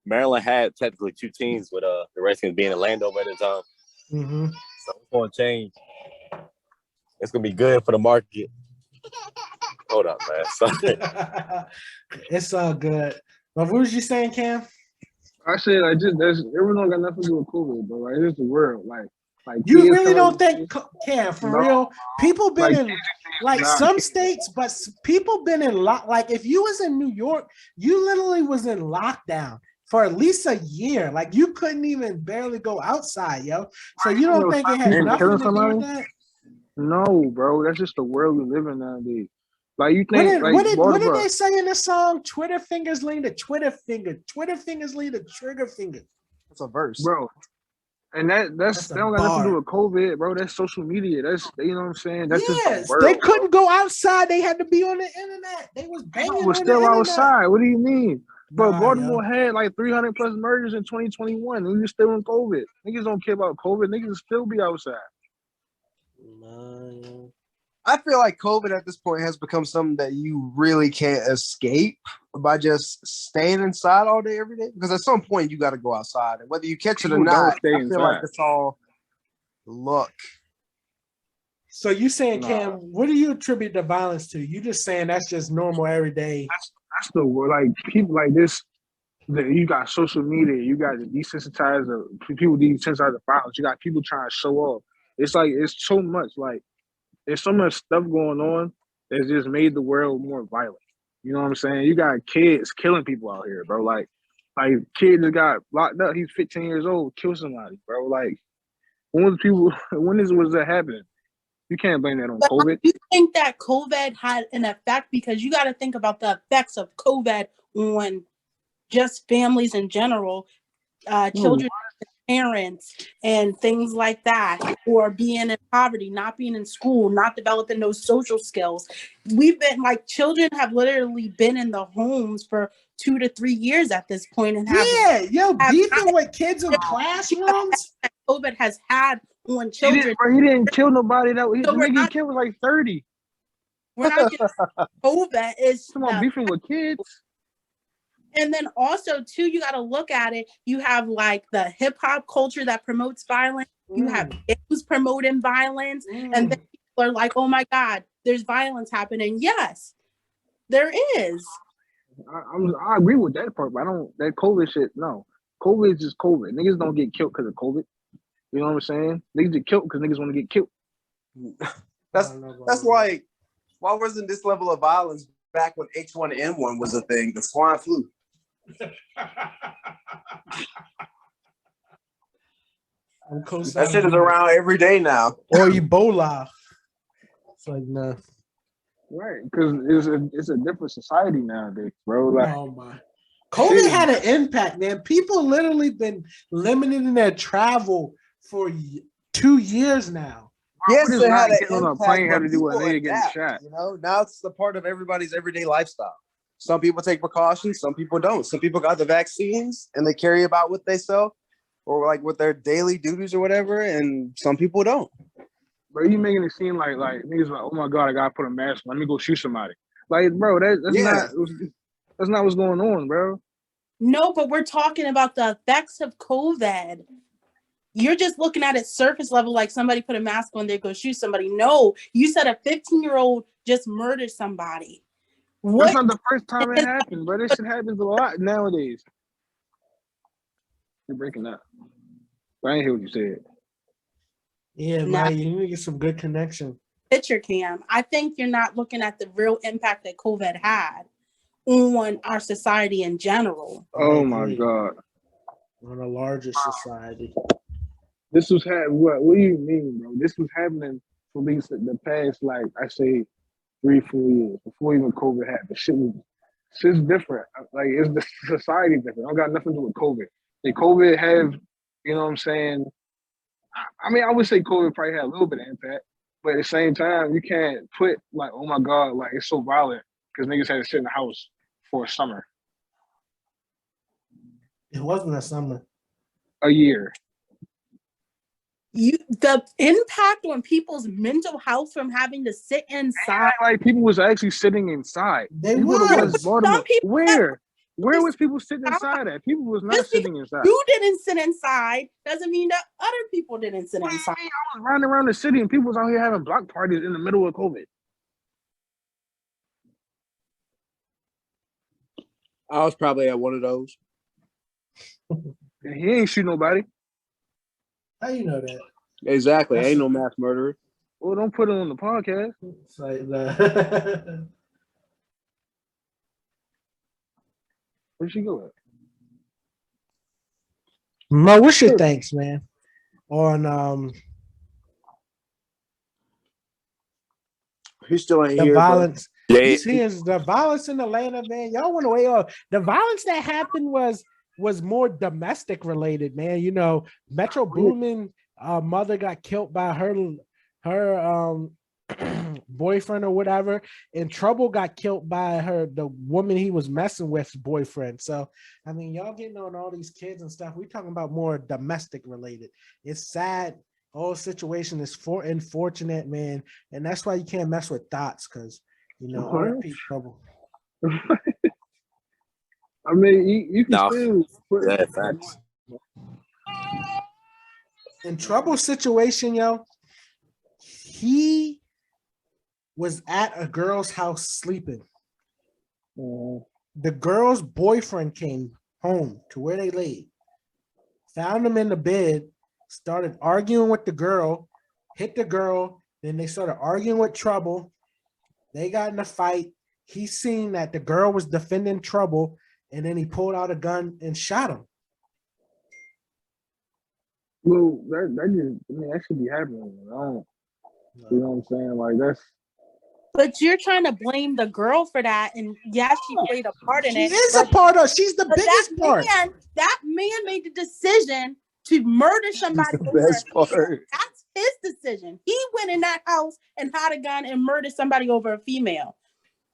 Maryland had technically 2 teams with the Redskins being in Orlando at the time. Mm-hmm. So it's gonna change. It's gonna be good for the market. Hold up, man. Sorry. It's all good. But what was you saying, Cam? I said like everyone don't got nothing to do with COVID, but like it's the world. Like you really don't think, Cam, for real? People been in like some states, but people been in like if you was in New York, you literally was in lockdown for at least a year. Like you couldn't even barely go outside, yo. So you don't think it had nothing to do with that? No, bro. That's just the world we live in nowadays. Like you think what did they say in the song? Twitter fingers lean to Twitter finger. Twitter fingers lean to trigger finger. That's a verse. Bro. And that's that don't got nothing to do with COVID, bro. That's social media. That's you know what I'm saying. That's just the world, they couldn't go outside. They had to be on the internet. They was banging. Was still outside. What do you mean? Bro, Baltimore had like 300 plus murders in 2021. And you're still in COVID. Niggas don't care about COVID. Niggas will still be outside. I feel like COVID at this point has become something that you really can't escape. by just staying inside all day, every day? Because at some point you got to go outside, and whether you catch it or People don't not, stay I feel like inside. it's all luck. So you saying, Nah. Cam, what do you attribute the violence to? You just saying that's just normal every day. That's the word. Like people like this. You got social media. You got the desensitizer. People desensitize the violence. You got people trying to show off. It's like it's so much. Like there's so much stuff going on that's just made the world more violent. You know what I'm saying? You got kids killing people out here, bro. Like kid just got locked up. He's 15 years old, killed somebody, bro. Like when was that happening? You can't blame that on But COVID. you think that COVID had an effect, because you got to think about the effects of COVID on just families in general, children, parents, and things like that, or being in poverty, not being in school, not developing those social skills. We've been like, children have literally been in the homes for 2 to 3 years at this point, and have Beefing with kids in classrooms. COVID has had on children. He didn't kill nobody. The So nigga he killed was like 30. we're not getting COVID is Come on, beefing with kids. And then also too, you got to look at it. You have like the hip hop culture that promotes violence. You have games promoting violence, and then people are like, "Oh my God, there's violence happening." Yes, there is. I agree with that part, but I don't. That COVID shit, no. COVID is just COVID. Niggas don't get killed because of COVID. You know what I'm saying? Niggas get killed because niggas want to get killed. That's like, why wasn't this level of violence back when H1N1 was a thing, the swine flu? That shit is around every day now. Or Ebola. It's like, no. Right, because it's a different society nowadays, bro. Like, oh my. COVID had an impact, man. People literally been limiting their travel for 2 years now. Yes, it had an on a impact, plane had but to do with a people nigga getting adapt, shot. you know, now it's a part of everybody's everyday lifestyle. Some people take precautions, some people don't. Some people got the vaccines and they carry about with themselves or like with their daily duties or whatever, and some people don't. Bro, you making it seem like niggas like, oh my God, I gotta put a mask on. Let me go shoot somebody. Like, bro, that's not what's going on, bro. No, but we're talking about the effects of COVID. You're just looking at it surface level, like somebody put a mask on, they go shoot somebody. No, you said a 15-year-old just murdered somebody. That's not the first time it happened, bro. This shit happens a lot nowadays. You're breaking up. I ain't hear what you said. Yeah, man, you need to get some good connection. Picture Cam. I think you're not looking at the real impact that COVID had on our society in general. Oh my God. On a larger society. This was happening. What do you mean, bro? This was happening for at least the past, like I say, 3-4 years before even COVID happened. Shit's different. Like it's the society different. I don't got nothing to do with COVID. Did COVID have, you know what I'm saying? I mean, I would say COVID probably had a little bit of impact, but at the same time, you can't put like, oh my God, like it's so violent because niggas had to sit in the house for a summer. It wasn't a summer. A year. The impact on people's mental health from having to sit inside. Like people was actually sitting inside. They people was. Where was people sitting inside at? People was not sitting inside. You didn't sit inside doesn't mean that other people didn't sit inside. I was running around the city and people was out here having block parties in the middle of COVID. I was probably at one of those. And he ain't shoot nobody. How you know that? Exactly. Ain't no mass murderer. Well, don't put it on the podcast. It's like the Where'd she go at? Mo, what's your thanks, man? On He still ain't the here. violence. Yeah, He's the violence in Atlanta, man. Y'all want to wait on the violence that happened was more domestic related, man. You know, Metro Boomin mother got killed by her boyfriend or whatever, and Trouble got killed by the woman he was messing with boyfriend. So I mean, y'all getting on all these kids and stuff. We talking about more domestic related. It's sad. Whole situation is unfortunate, man, and that's why you can't mess with thoughts, because you know RP Trouble. mean, you can No. still put Yeah, facts. In trouble situation, yo, he was at a girl's house sleeping. The girl's boyfriend came home to where they laid, found him in the bed, started arguing with the girl, hit the girl. Then they started arguing with Trouble. They got in a fight. He seen that the girl was defending Trouble, and then he pulled out a gun and shot him. Well, that just, I mean, that should be happening. I don't, you know what I'm saying? Like, that's. But you're trying to blame the girl for that, and yes, she played a part in She it. is a part of. She's the but biggest part. That man made the decision to murder somebody. The best part. That's his decision. He went in that house and had a gun and murdered somebody over a female.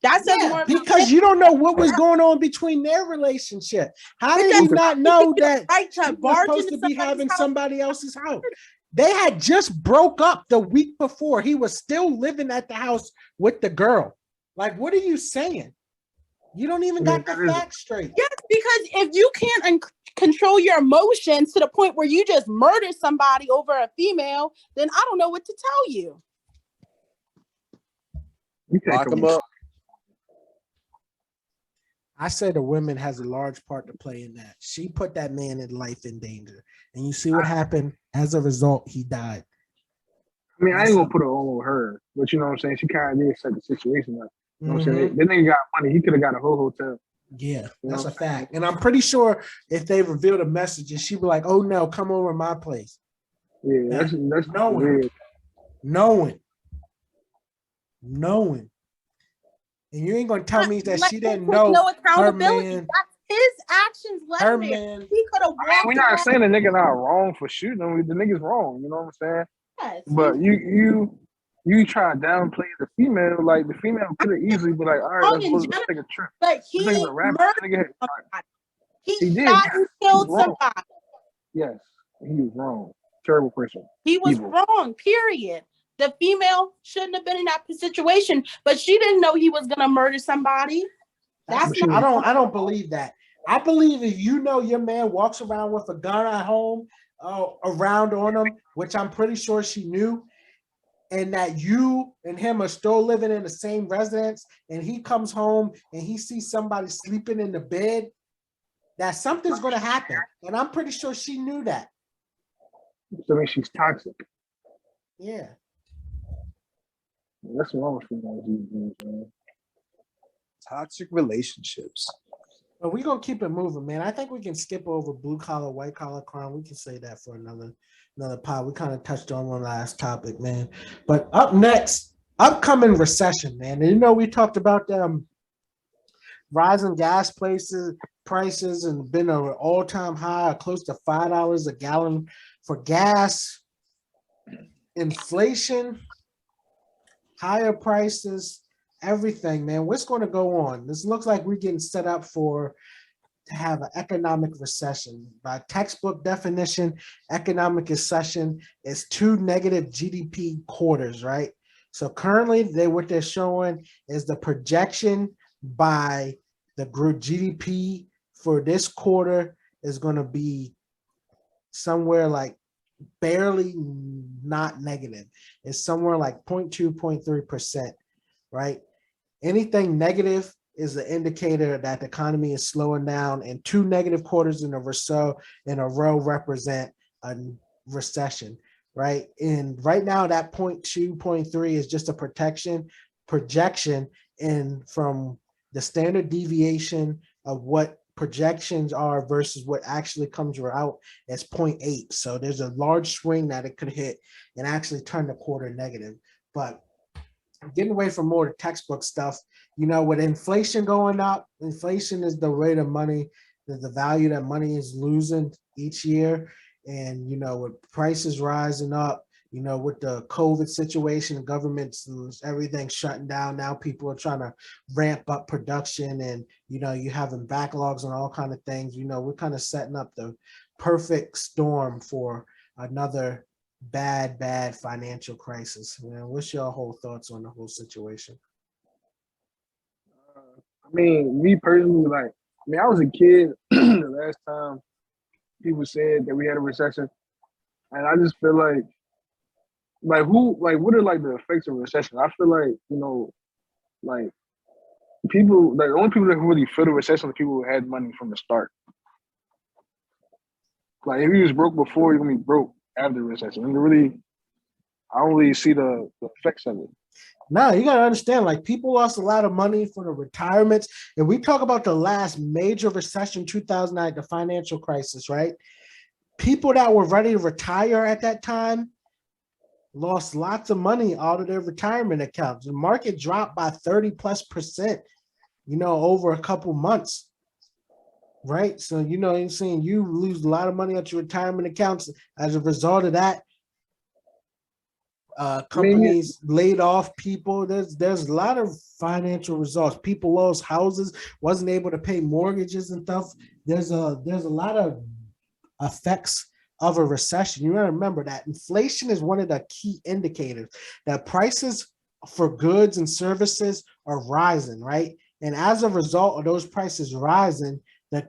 That's more because you don't know what was going on between their relationship. How did he not know that he was supposed to be having somebody else's house? They had just broke up the week before. He was still living at the house with the girl. Like, what are you saying? You don't even got the facts straight. Yes, because if you can't control your emotions to the point where you just murder somebody over a female, then I don't know what to tell you. Lock him up. I said the woman has a large part to play in that. She put that man in life in danger. And you see what happened? As a result, he died. I mean, I ain't gonna put it all on her, but you know what I'm saying? She kind of did set the situation up. You know what I'm saying? That nigga got money. He could have got a whole hotel. Yeah, that's a fact. And I'm pretty sure if they revealed a message, she'd be like, oh no, come over to my place. Yeah, that's knowing. And you ain't gonna tell me that she didn't know no accountability. Her man, that's his actions. Her man. He could have walked. We're not saying the nigga not wrong for shooting him. The nigga's wrong. You know what I'm saying? Yes. But you try to downplay the female. Like the female could have easily be like, all right, let's take a trip. But he murdered somebody. He shot and killed somebody. Yes, he was wrong. Terrible person. He was wrong. Period. The female shouldn't have been in that situation, but she didn't know he was gonna murder somebody. I don't believe that. I believe if you know your man walks around with a gun at home, around on him, which I'm pretty sure she knew, and that you and him are still living in the same residence, and he comes home and he sees somebody sleeping in the bed, that something's gonna happen. And I'm pretty sure she knew that. So I mean, she's toxic. Yeah. That's wrong with females. Toxic relationships. But we're gonna keep it moving, man. I think we can skip over blue collar, white collar crime. We can say that for another pod. We kind of touched on one last topic, man. But up next, upcoming recession, man. And you know, we talked about them rising gas prices and been an all-time high, close to $5 a gallon for gas. Inflation, higher prices, everything, man. What's going to go on? This looks like we're getting set up to have an economic recession. By textbook definition, economic recession is 2 negative GDP quarters, right? So currently, what they're showing is the projection by the group GDP for this quarter is going to be somewhere like barely not negative. It's somewhere like 0.2, 0.3%, right? Anything negative is an indicator that the economy is slowing down, and 2 negative quarters in a row represent a recession, right? And right now that 0.2, 0.3 is just a projection, and from the standard deviation of what projections are versus what actually comes out as 0.8. So there's a large swing that it could hit and actually turn the quarter negative. But getting away from more textbook stuff, you know, with inflation going up, inflation is the rate of money, the value that money is losing each year. And, you know, with prices rising up, you know, with the COVID situation, governments, everything shutting down. Now people are trying to ramp up production, and, you know, you having backlogs and all kind of things. You know, we're kind of setting up the perfect storm for another bad financial crisis. Man, what's your whole thoughts on the whole situation? I mean, me personally, like, mean, I was a kid the last time people said that we had a recession, and I just feel like what are like the effects of recession? I feel like, like people, like the only people that can really feel the recession are the people who had money from the start. Like if you was broke before, you're gonna be broke after the recession. I don't really see the effects of it. No, you gotta understand, like people lost a lot of money for the retirements. And we talk about the last major recession, 2009, the financial crisis, right? People that were ready to retire at that time lost lots of money out of their retirement accounts. The market dropped by 30+%, over a couple months. Right. So, I'm saying you lose a lot of money at your retirement accounts as a result of that. Companies laid off people. There's a lot of financial results. People lost houses, wasn't able to pay mortgages and stuff. There's a lot of effects of a recession. You gotta remember that inflation is one of the key indicators that prices for goods and services are rising, right? And as a result of those prices rising, the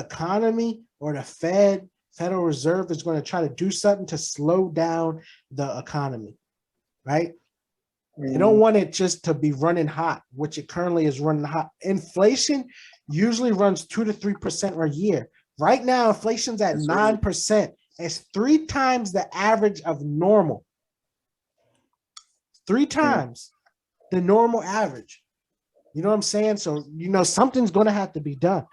economy or the Federal Reserve is going to try to do something to slow down the economy. Right? You don't want it just to be running hot, which it currently is running hot. Inflation usually runs 2 to 3% a year. Right now, inflation's at 9%. It's 3 times the average of normal. 3 times the normal average. You know what I'm saying? So, something's going to have to be done.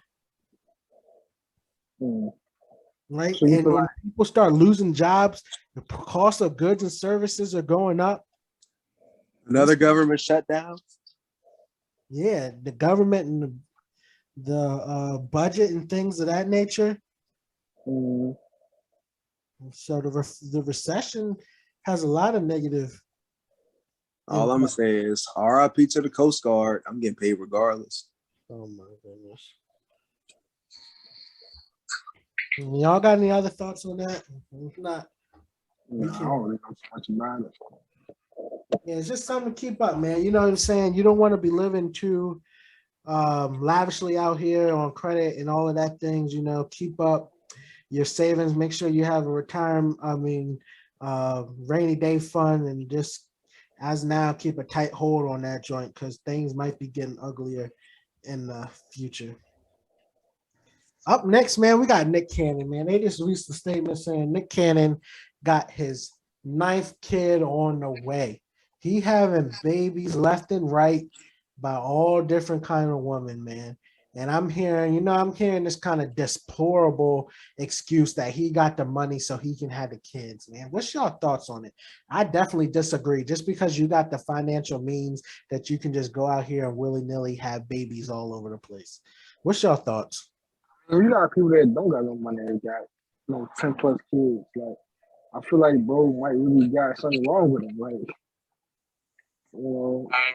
Right? So and when people start losing jobs, the cost of goods and services are going up. Another government shutdown. Yeah, the government and the budget and things of that nature. So the recession has a lot of negative. All I'm gonna say is RIP to the Coast Guard. I'm getting paid regardless. Oh my goodness. Y'all got any other thoughts on that? If not, I don't really know so much about it. Yeah, it's just something to keep up, man. You know what I'm saying? You don't want to be living too lavishly out here on credit and all of that things. Keep up your savings. Make sure you have a rainy day fund, and just as now keep a tight hold on that joint because things might be getting uglier in the future. Up next, man, we got Nick Cannon, man. They just released a statement saying Nick Cannon got his 9th kid on the way. He having babies left and right by all different kind of women, man. And I'm hearing this kind of deplorable excuse that he got the money so he can have the kids, man. What's your thoughts on it? I definitely disagree. Just because you got the financial means that you can just go out here and willy-nilly have babies all over the place. What's your thoughts? You got people that don't got no money that got 10+ kids. Like, I feel like bro might really got something wrong with him. Like,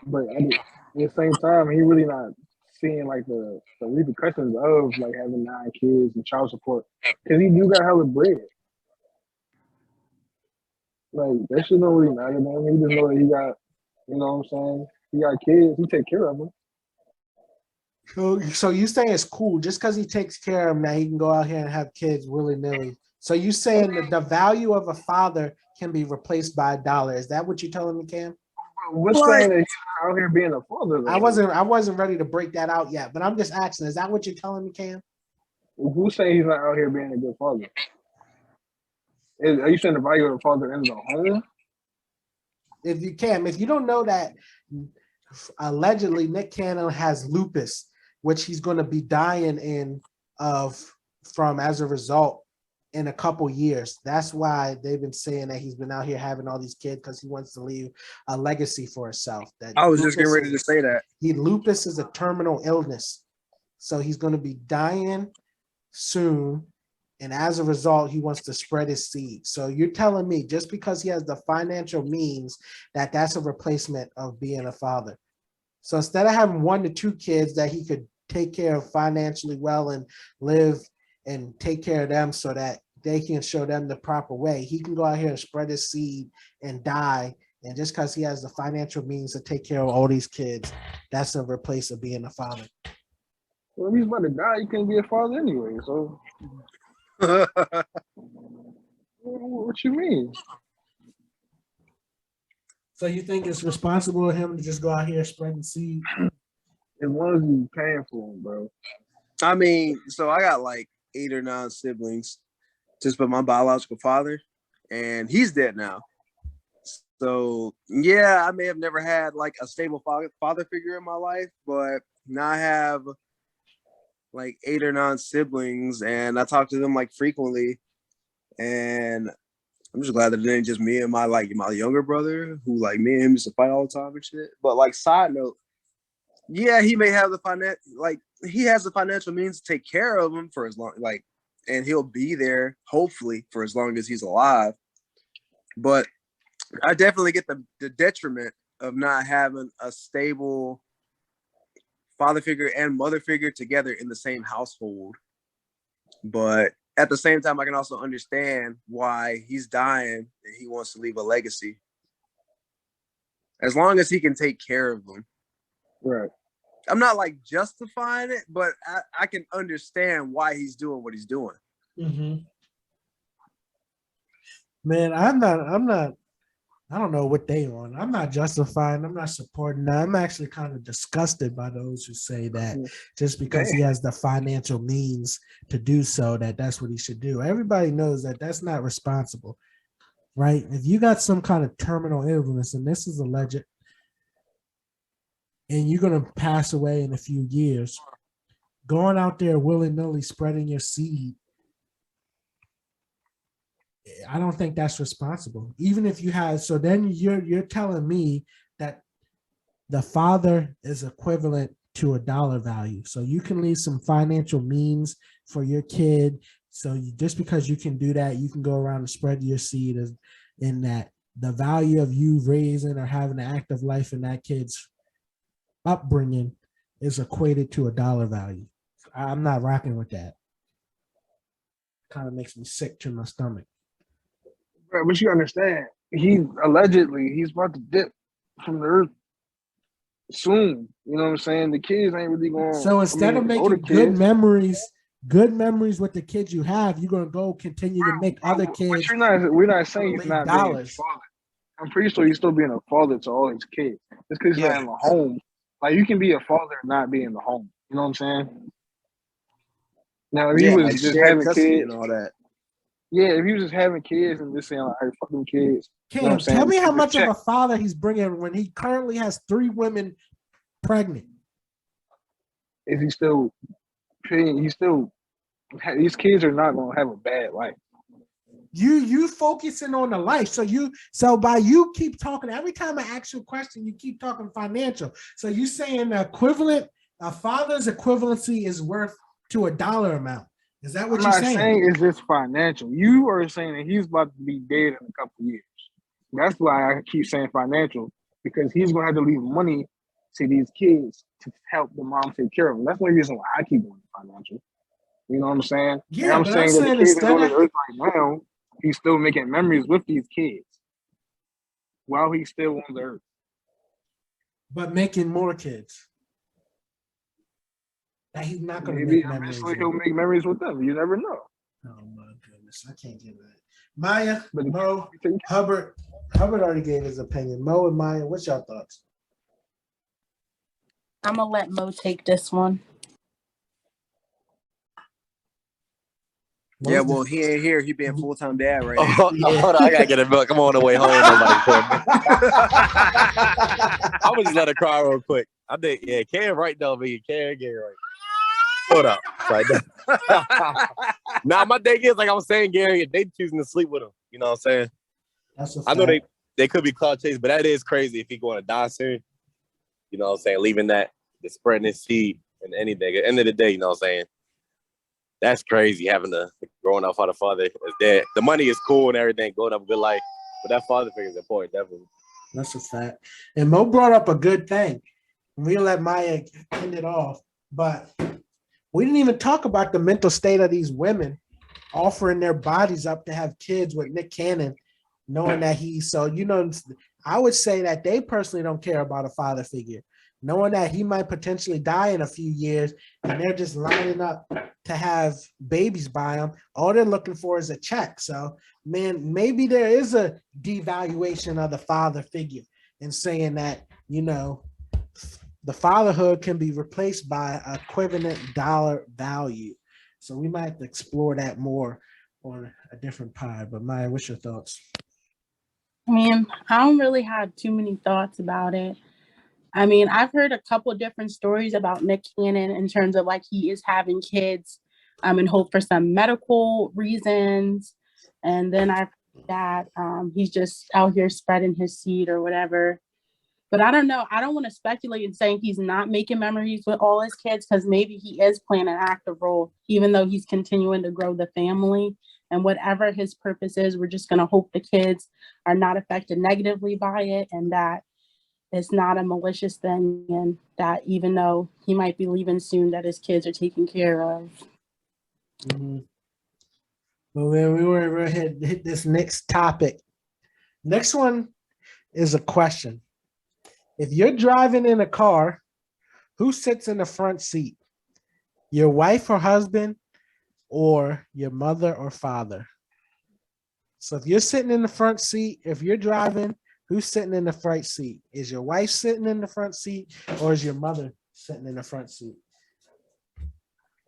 but at the same time, he really not seeing like the repercussions of like having 9 kids and child support because he do got hella bread. Like that shit don't really matter, man. He just know that he got, you know what I'm saying? He got kids. He take care of them. So you saying it's cool just because he takes care of them that he can go out here and have kids willy-nilly. So you saying that the value of a father can be replaced by $1. Is that what you're telling me, Cam? What's saying that he's out here being a father? Though? I wasn't ready to break that out yet, but I'm just asking, is that what you're telling me, Cam? Who's saying he's not out here being a good father? Are you saying the value of the father in the home? If you don't know that allegedly Nick Cannon has lupus, which he's going to be dying from as a result in a couple years. That's why they've been saying that he's been out here having all these kids because he wants to leave a legacy for himself. I was just getting ready to say that. Lupus is a terminal illness. So he's going to be dying soon. And as a result, he wants to spread his seed. So you're telling me just because he has the financial means that's a replacement of being a father. So instead of having 1 to 2 kids that he could take care of financially well and live and take care of them so that they can show them the proper way, he can go out here and spread his seed and die. And just because he has the financial means to take care of all these kids, that's a replace of being a father. Well, if he's about to die, you can't be a father anyway. So what you mean? So you think it's responsible of him to just go out here spreading seed? As long as you paying for him, bro. I mean, so I got like 8 or 9 siblings, just but my biological father, and he's dead now. So yeah, I may have never had like a stable father figure in my life, but now I have like 8 or 9 siblings, and I talk to them like frequently, and I'm just glad that it ain't just me and my younger brother, who like me and him used to fight all the time and shit. But like side note, yeah, he may have he has the financial means to take care of him for as long and he'll be there hopefully for as long as he's alive. But I definitely get the detriment of not having a stable father figure and mother figure together in the same household. But at the same time, I can also understand why he's dying and he wants to leave a legacy. As long as he can take care of them. Right. I'm not like justifying it, but I can understand why he's doing what he's doing. Mm-hmm. Man, I don't know what they on. I'm not justifying. I'm not supporting that. I'm actually kind of disgusted by those who say that just because he has the financial means to do so, that's what he should do. Everybody knows that that's not responsible, right? If you got some kind of terminal illness, and this is alleged, and you're going to pass away in a few years, going out there willy-nilly spreading your seed, I don't think that's responsible. Even if you have, so then you're telling me that the father is equivalent to a dollar value. So you can leave some financial means for your kid. So just because you can do that, you can go around and spread your seed in that the value of you raising or having an active life in that kid's upbringing is equated to a dollar value. I'm not rocking with that. Kind of makes me sick to my stomach. Right, but you understand, he's about to dip from the earth soon. You know what I'm saying? The kids ain't really going. So instead of making good memories with the kids you have, you're gonna go continue to make other kids. We're not saying he's not being a father. I'm pretty sure he's still being a father to all his kids. Just because he's not in the home, like you can be a father and not be in the home. You know what I'm saying? Now if he was just having kids and all that. Yeah, if he was just having kids and just saying like, "Hey, fuck them kids." Cam, you know tell me how much of a father he's bringing when he currently has 3 women pregnant. Is he still paying? These kids are not going to have a bad life. You focusing on the life. So by you keep talking, every time I ask you a question, you keep talking financial. So you saying a father's equivalency is worth to a dollar amount. Is that what you're saying? I'm not saying it's just financial. You are saying that he's about to be dead in a couple of years. That's why I keep saying financial, because he's going to have to leave money to these kids to help the mom take care of them. That's the reason why I keep going financial. You know what I'm saying? Yeah, and I'm saying that the kids is on this earth right now, he's still making memories with these kids while he's still on the earth. But making more kids. That he's not going to make memories. Eventually he'll make memories with them. You never know. Oh my goodness, I can't get that. Maya, Mo, Hubbard already gave his opinion. Mo and Maya, what's your thoughts? I'm gonna let Mo take this one. Yeah, well, he ain't here. He being full-time dad right now. Hold on, I gotta get a milk. I'm on the way home. I'm gonna just let her cry real quick. I think, Cam right though, me. Cam get right. Hold up. Nah, my thing is, like I was saying, Gary, they choosing to sleep with him. You know what I'm saying? I know they could be cloud chase, but that is crazy if he going to die soon. You know what I'm saying? Leaving that, the spreading his seed and anything. At the end of the day, you know what I'm saying? That's crazy having the growing up for the father is dead. The money is cool and everything, going up a good life, but that father figure is important, definitely. That's a fact. And Mo brought up a good thing. We'll let Maya end it off, but we didn't even talk about the mental state of these women offering their bodies up to have kids with Nick Cannon, knowing that I would say that they personally don't care about a father figure. knowing that he might potentially die in a few years, and they're just lining up to have babies by him. All they're looking for is a check. So, man, maybe there is a devaluation of the father figure and saying that, you know, the fatherhood can be replaced by a equivalent dollar value. So we might have to explore that more on a different pod. But Maya, what's your thoughts? I mean, I don't really have too many thoughts about it. I mean, I've heard a couple different stories about Nick Cannon in terms of like he is having kids in hope for some medical reasons. And then I've heard that he's just out here spreading his seed or whatever. But I don't know. I don't want to speculate and saying he's not making memories with all his kids, because maybe he is playing an active role, even though he's continuing to grow the family. And whatever his purpose is, we're just going to hope the kids are not affected negatively by it, and that it's not a malicious thing, and that even though he might be leaving soon, that his kids are taken care of. Mm-hmm. Well, we were going to hit this next topic. Next one is a question. If you're driving in a car, who sits in the front seat? Your wife or husband, or your mother or father? So if you're sitting in the front seat, if you're driving, who's sitting in the front seat? Is your wife sitting in the front seat, or is your mother sitting in the front seat?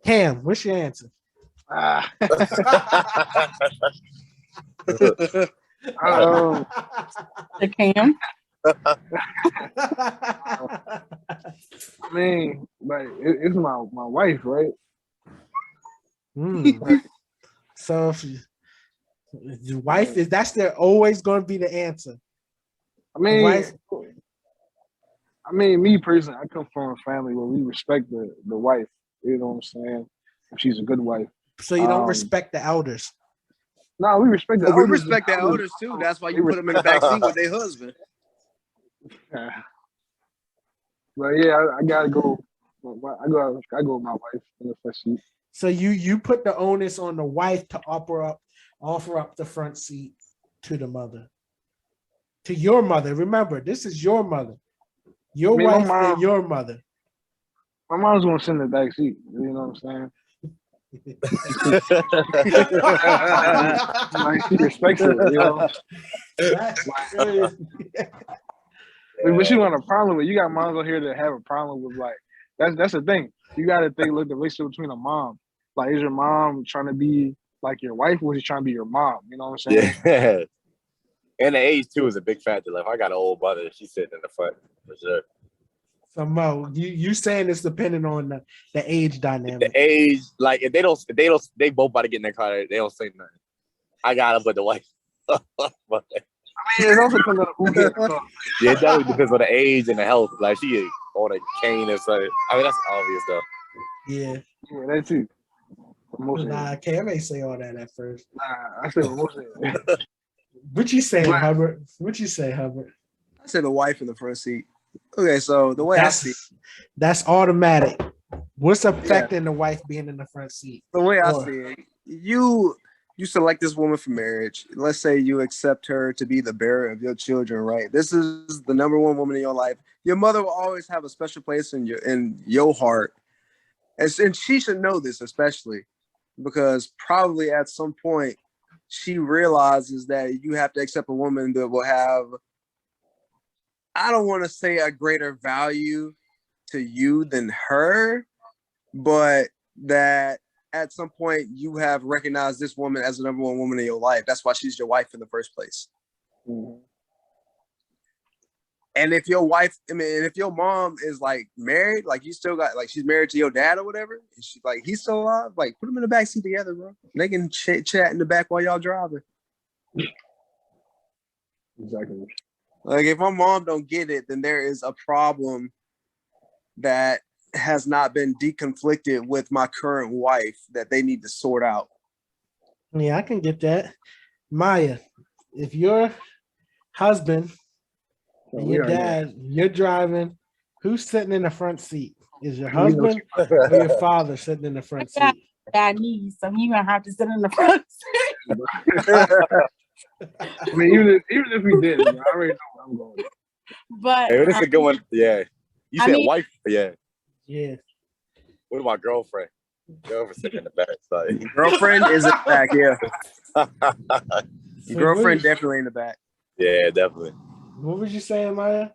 Cam, what's your answer? The Cam? I mean, like it's my wife, right? So if your wife is, that's their always going to be the answer. I mean, me personally, I come from a family where we respect the wife. You know what I'm saying? She's a good wife. So you don't respect the elders. No, we respect the We elders. respect the elders too. That's why you put them in the back seat with their husband. But yeah, I gotta go. I go with my wife in the front seat. So you put the onus on the wife to offer up the front seat to the mother, to your mother. Remember, this is your mother, your wife, and your mother. My mom's gonna sit in the back seat. You know what I'm saying? Like she respects it, you know. That's crazy. But she want a problem with. You got moms out here that have a problem with, like, that's the thing. You got to think, look, the relationship between a mom. Like, is your mom trying to be like your wife, or is she trying to be your mom? You know what I'm saying? Yeah. And the age too is a big factor. Like, if I got an old mother, she's sitting in the front for sure. So Mo, you saying it's depending on the age dynamic. The age, like if they both about to get in their car, they don't say nothing. I got them with the wife. I mean, it also comes out of who gets caught. Yeah, it definitely depends on the age and the health. Like she on a cane or something. I mean, that's obvious though. Yeah, that too. Nah, Cam ain't say all that at first. Nah, I said most of it. What you saying, Hubbard? What you say, Hubbard? I said the wife in the front seat. Okay, so the way I see it, that's automatic. What's affecting the wife being in the front seat? The way I see it, you select this woman for marriage. Let's say you accept her to be the bearer of your children, right? This is the number one woman in your life. Your mother will always have a special place in your heart. And she should know this, especially because probably at some point she realizes that you have to accept a woman that will have, I don't want to say a greater value to you than her, but that at some point you have recognized this woman as the number one woman in your life. That's why she's your wife in the first place. Mm-hmm. And if your wife, if your mom is like married, like you still got, like she's married to your dad or whatever, and she's like, he's still alive, like put them in the back seat together, bro. They can chat in the back while y'all driving. Exactly. Like if my mom don't get it, then there is a problem that has not been deconflicted with my current wife that they need to sort out. Yeah, I can get that. Maya, if your husband and your dad, you're driving, who's sitting in the front seat? Is your husband or your father sitting in the front seat? Bad knees, so you're gonna have to sit in the front seat. I mean, even if we did, I already know where I'm going. But hey, this is a good one. Yeah. You I said mean- wife? Yeah. Yeah. What about girlfriend? Girlfriend sitting in the back. Sorry. Girlfriend is in the back, yeah. So Girlfriend what, definitely in the back. Yeah, definitely. what was you saying, Maya?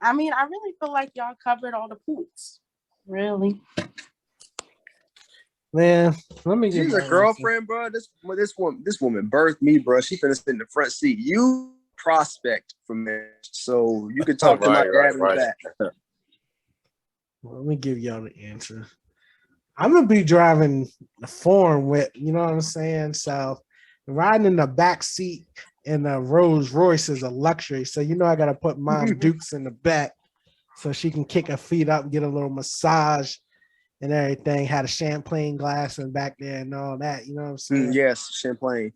I mean, I really feel like y'all covered all the points. Really. Man, let me get She's my a girlfriend, bro. This woman birthed me, bro. She finna sit in the front seat. You prospect from there, so you can talk to my dad in the back. Let me give y'all the answer. I'm gonna be driving the foreign with, you know what I'm saying? So riding in the back seat in a Rolls Royce is a luxury. So you know I gotta put Mom Dukes in the back so she can kick her feet up, get a little massage and everything. Had a champagne glass in back there and all that. You know what I'm saying? Yes, champagne.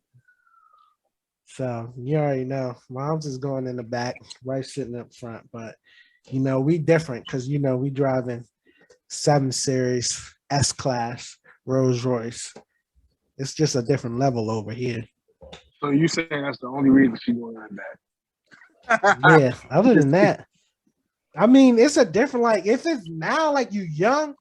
So you already know. Mom's is going in the back, wife's sitting up front, but you know, we different because you know we driving 7 Series S-Class Rolls Royce. It's just a different level over here. So you saying that's the only reason she going like that? Yeah. Other than that, I mean, it's a different, like, if it's now like you young,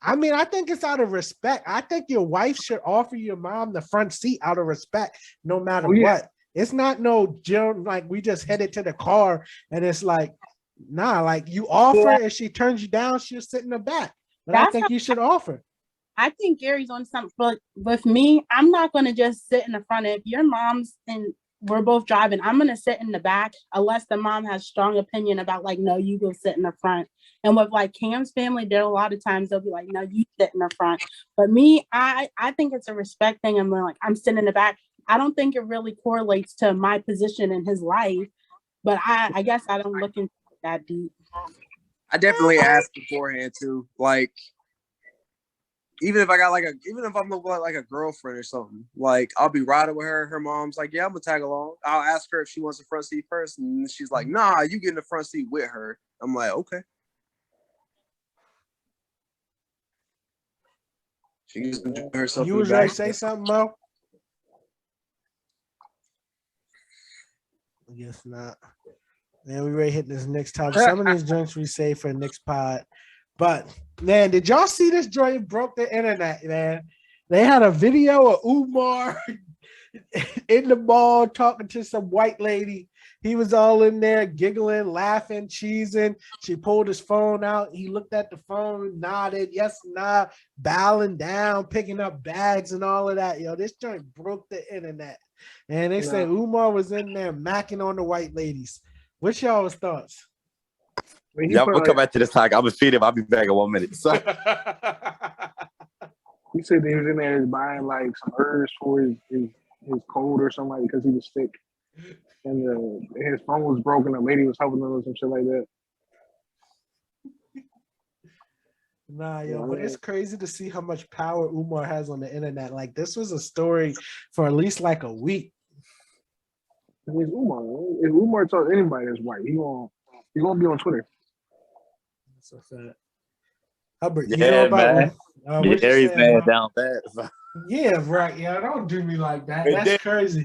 I mean, I think it's out of respect. I think your wife should offer your mom the front seat out of respect, no matter what. It's not no Jill, like we just headed to the car and it's like, nah, like you offer and she turns you down, she'll sit in the back. But I think you should offer. I think Gary's on something, but with me, I'm not going to just sit in the front. If your mom's and we're both driving, I'm going to sit in the back unless the mom has strong opinion about like, no, you go sit in the front. And with like Cam's family, there are a lot of times they'll be like, no, you sit in the front. But me, I think it's a respect thing. I'm like, I'm sitting in the back. I don't think it really correlates to my position in his life, but I guess I don't look into it that deep. I definitely asked beforehand too. Like, even if I'm looking like a girlfriend or something, like I'll be riding with her. Her mom's like, yeah, I'm gonna tag along. I'll ask her if she wants the front seat first, and she's like, nah, you get in the front seat with her. I'm like, okay. She just enjoy herself. You was ready to say something, Mo? I guess not. Man, we ready to hit this next topic. Some of these joints we save for the next pod. But man, did y'all see this joint broke the internet, man? They had a video of Umar in the mall talking to some white lady. He was all in there giggling, laughing, cheesing. She pulled his phone out. He looked at the phone, nodded, yes, nah, bowing down, picking up bags and all of that. Yo, this joint broke the internet. And they say Umar was in there macking on the white ladies. What's y'all's thoughts? Yeah, we'll come back to this talk. I'm gonna feed him. I'll be back in 1 minute. So. He said that he was in there buying like some herbs for his cold or something like because he was sick, and his phone was broken. The lady was helping him or some shit like that. Nah, yo, but it's crazy to see how much power Umar has on the internet. Like this was a story for at least like a week. It's Umar. If Umar tells anybody that's white, he gonna be on Twitter. That's a fact. Hubbard, you Yeah, know about man. what Gary's man down bad. Yeah, right. Yeah, don't do me like that. That's crazy.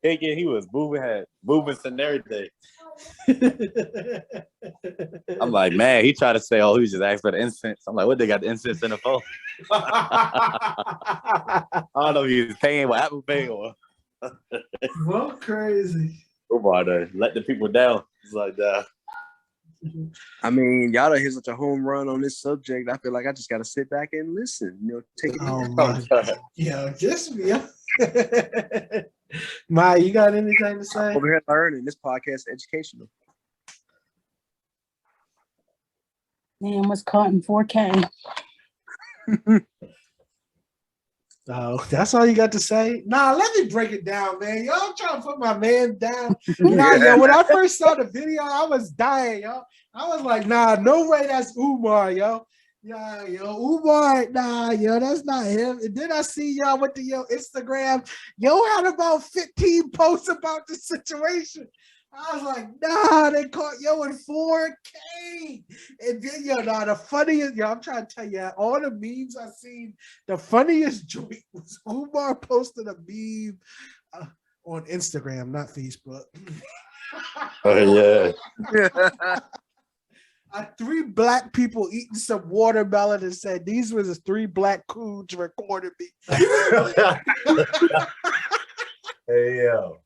He was moving and everything. I'm like, man, he tried to say, oh, he was just asking for the incense. I'm like, what, they got the incense in the phone? I don't know if he was paying with Apple Pay or. Well, crazy. Let the people down. It's like that. I mean, y'all done hit such a home run on this subject. I feel like I just gotta sit back and listen. You know, take it. Oh my God. Yeah, just yeah. Ma, you got anything to say? Over here learning. This podcast is educational. Man, was caught in 4K. Oh, that's all you got to say? Nah, let me break it down, man. Y'all trying to put my man down. Nah, yo, when I first saw the video, I was dying, yo. I was like, nah, no way that's Umar, yo. Yeah, yo, Umar, nah, yo, that's not him. And then I see y'all with the Instagram. Yo had about 15 posts about the situation. I was like, nah, they caught yo in 4K. And then, the funniest, I'm trying to tell you, all the memes I seen, the funniest joint was Umar posted a meme on Instagram, not Facebook. Oh yeah. Three black people eating some watermelon and said these were the three black coons recording me. Hey yo.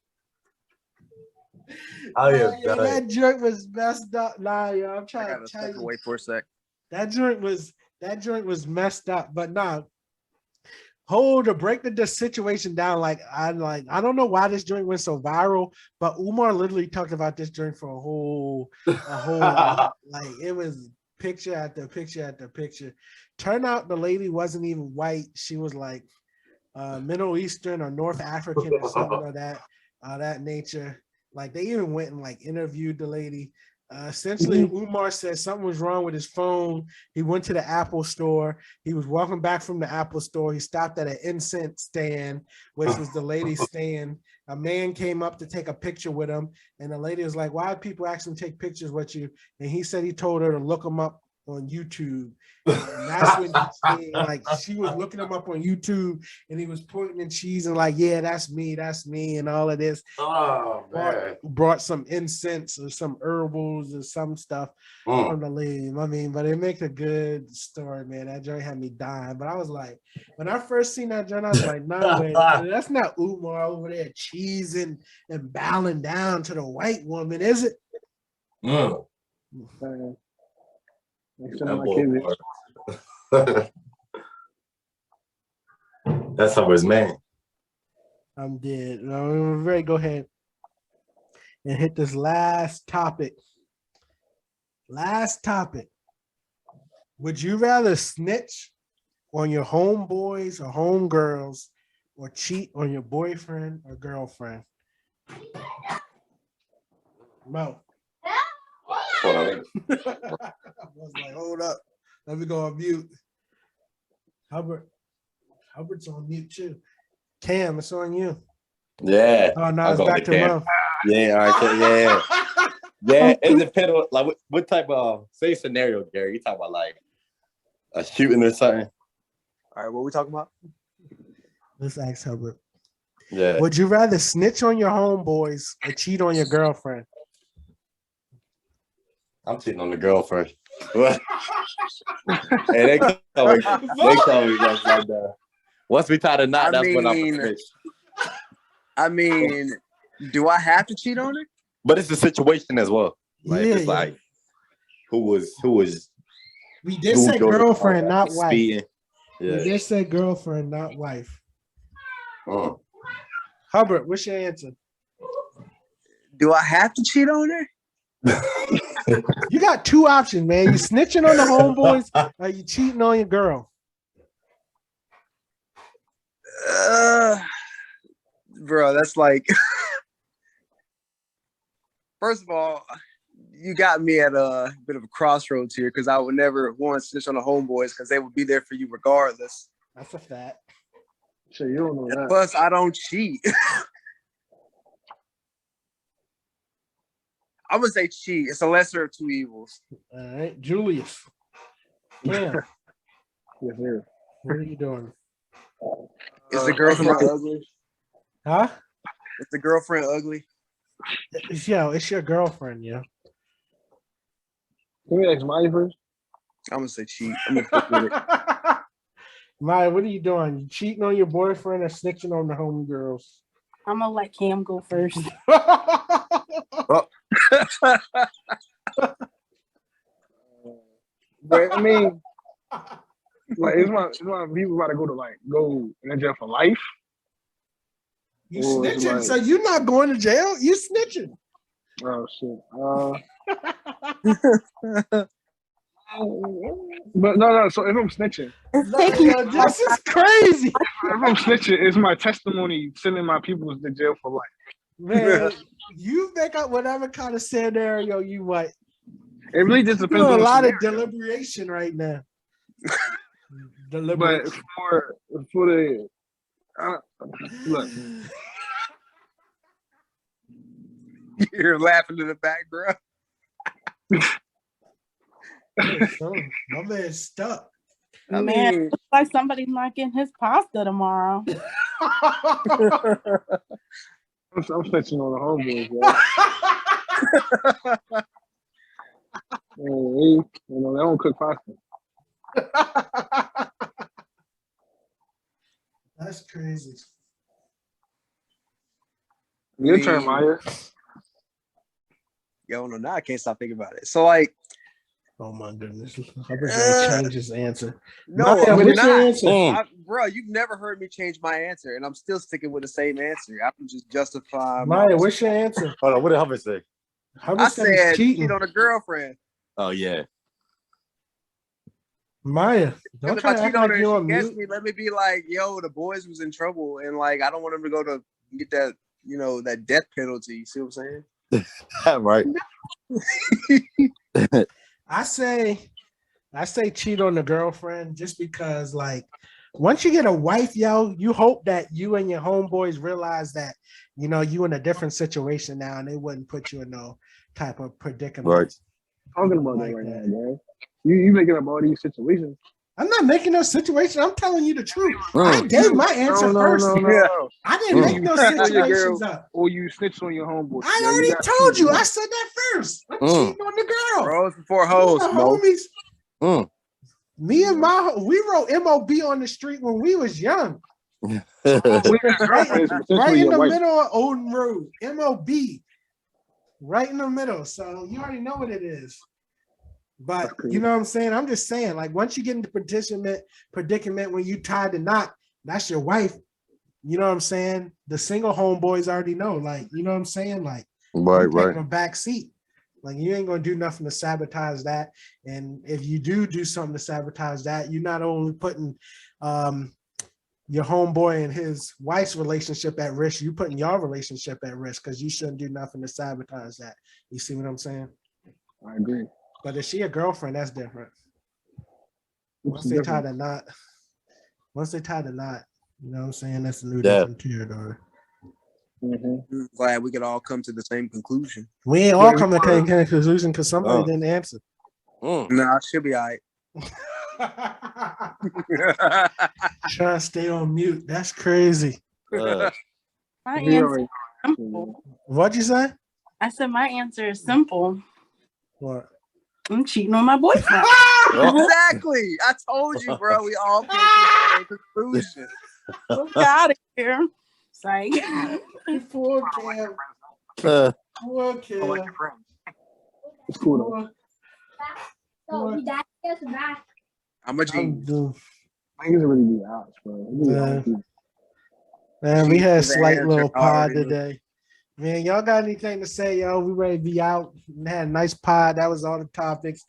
Oh yeah, that joint was messed up. Nah, yo, I'm I trying gotta to tell step you. away for a sec. That joint was messed up. But nah, hold to break the situation down. I don't know why this joint went so viral, but Umar literally talked about this joint for a whole like it was picture after picture after picture. Turned out the lady wasn't even white. She was like Middle Eastern or North African or something of that nature. Like they even went and like interviewed the lady. Essentially, Umar said something was wrong with his phone. He went to the Apple store. He was walking back from the Apple store. He stopped at an incense stand, which was the lady's stand. A man came up to take a picture with him, and the lady was like, "Why do people actually take pictures with you?" And he said he told her to look him up on YouTube. And that's when like she was looking him up on YouTube, and he was pointing and cheesing like, "Yeah, that's me, and all of this." Oh man. Brought some incense or some herbals or some stuff from the lady. I mean, but it makes a good story, man. That joint had me dying. But I was like, when I first seen that joint, I was like, "No, wait, that's not Umar over there cheesing and bowing down to the white woman, is it?" That's how his man. I'm dead. No, ready. Go ahead and hit this last topic. Last topic. Would you rather snitch on your homeboys or homegirls or cheat on your boyfriend or girlfriend? Mo. I was like, hold up. Let me go on mute. Hubbard's on mute too. Cam, it's on you. Yeah. Oh, now it's back to Mo. Yeah, all right. Yeah. Yeah, it depends on like what type of say scenario, Gary. You talking about like a shooting or something? All right, what we talking about? Let's ask Hubbard. Yeah. Would you rather snitch on your homeboys or cheat on your girlfriend? I'm cheating on the girl first. Hey, they call me just like that. Once we tie the knot, that's when I'm a snitch. I mean, do I have to cheat on her? But it's a situation as well. Like Yeah, it's like who was we did say girlfriend, not wife. Speeding. Yeah. We did say girlfriend, not wife. Hubbard, what's your answer? Do I have to cheat on her? You got two options, man. You snitching on the homeboys or you cheating on your girl? Bro, that's like first of all, you got me at a bit of a crossroads here because I would never want to snitch on the homeboys because they would be there for you regardless. That's a fact. So you don't know that. Plus, I don't cheat. I would say cheat. It's a lesser of two evils. All right, Julius. Yeah. Yes, sir. What are you doing? Is the girlfriend ugly? Huh? Is the girlfriend ugly? Yo, it's your girlfriend, yo. Can we ask Maya first? I'm gonna say cheat. I'm gonna fuck with it. Maya, what are you doing? You cheating on your boyfriend or snitching on the homegirls? I'm gonna let Cam go first. But I mean, like, it's my people about to go in jail for life. You snitching, so you're not going to jail. You snitching. Oh shit. But no. So if I'm snitching, this is crazy. If I'm snitching, it's my testimony sending my people to jail for life. Man, you make up whatever kind of scenario you want. It really just depends on a lot scenario. of deliberation right now. But for the look, you're laughing in the background. My man's stuck. I Man, mean, looks like somebody's not getting his pasta tomorrow. I'm snitching on the homeboys, bro. You know, they don't cook pasta. That's crazy. Your turn, Maya. Yo, no, now I can't stop thinking about it. So like, Oh my goodness. I was gonna change his answer. no, Maya, I'm what's your not. answer? Bro, you've never heard me change my answer, and I'm still sticking with the same answer. I can just justify. Maya, what's your answer? Hold on, what did Hubbard say? Hubbard said he's said cheating. cheat on a girlfriend. Oh yeah. Maya, don't If try I to cheat act on like her, you're and on she gets mute. me. Let me be like, yo, the boys was in trouble, and like I don't want them to go to get that, you know, that death penalty. You see what I'm saying? Right. I say cheat on the girlfriend just because, like, once you get a wife, yo, you hope that you and your homeboys realize that, you know, you in a different situation now and they wouldn't put you in no type of predicament. Right. Talking about Like that right that. now, man. You making up all these situations. I'm not making no situation. I'm telling you the truth. I gave my answer first. No. I didn't make no Snitch on your situations girl, up. or you snitch on your homeboy. I Yeah, already got told you. two. I said that first. I'm cheating on the girl. Bros before Me hoes, and my no. homies. Me and we wrote MOB on the street when we was young. We got girlfriends, but this Right was in your the wife. middle of Odin Road. MOB. Right in the middle. So you already know what it is. But you know what I'm saying? I'm just saying, like, once you get into predicament when you tied the knot, that's your wife. You know what I'm saying? The single homeboys already know, like, you know what I'm saying? Like, Right, taking a back seat. Like, you ain't gonna do nothing to sabotage that. And if you do something to sabotage that, you're not only putting your homeboy and his wife's relationship at risk, you putting your relationship at risk because you shouldn't do nothing to sabotage that. You see what I'm saying? I agree. But if she a girlfriend, that's different. What's Once the they tie difference? the knot, you know what I'm saying? That's a new Yeah. different territory. Mhm. Glad we could all come to the same conclusion. We ain't all come to the same conclusion because somebody didn't answer. Nah, she'll be all right. Trying to stay on mute. That's crazy. My We answer already- is simple. What'd you say? I said my answer is simple. What? I'm cheating on my boyfriend. Exactly. I told you, bro. We all came to the same conclusion. Look out of here. It's like Poor Cam. Poor Cam. It's cool though. I'm a genius. Niggas really be out, bro. They be out people. Man, we had a Cheat is the slight answer, little pod already knew. today. Man, y'all got anything to say, yo? We ready to be out. We had a nice pod. That was all the topics.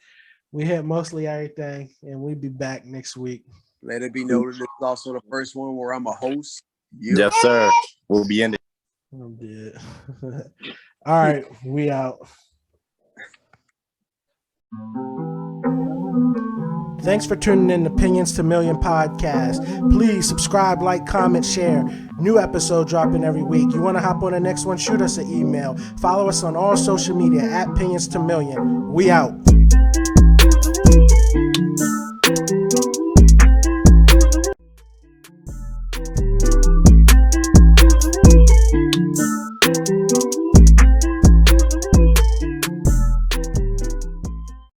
We hit mostly everything, and we'll be back next week. Let it be noted, this is also the first one where I'm a host. Yes, sir. We'll be in it. I'm dead. All right, we out. Thanks for tuning in to Opinions to Million podcast. Please subscribe, like, comment, share. New episode dropping every week. You want to hop on the next one? Shoot us an email. Follow us on all social media at Opinions to Million. We out.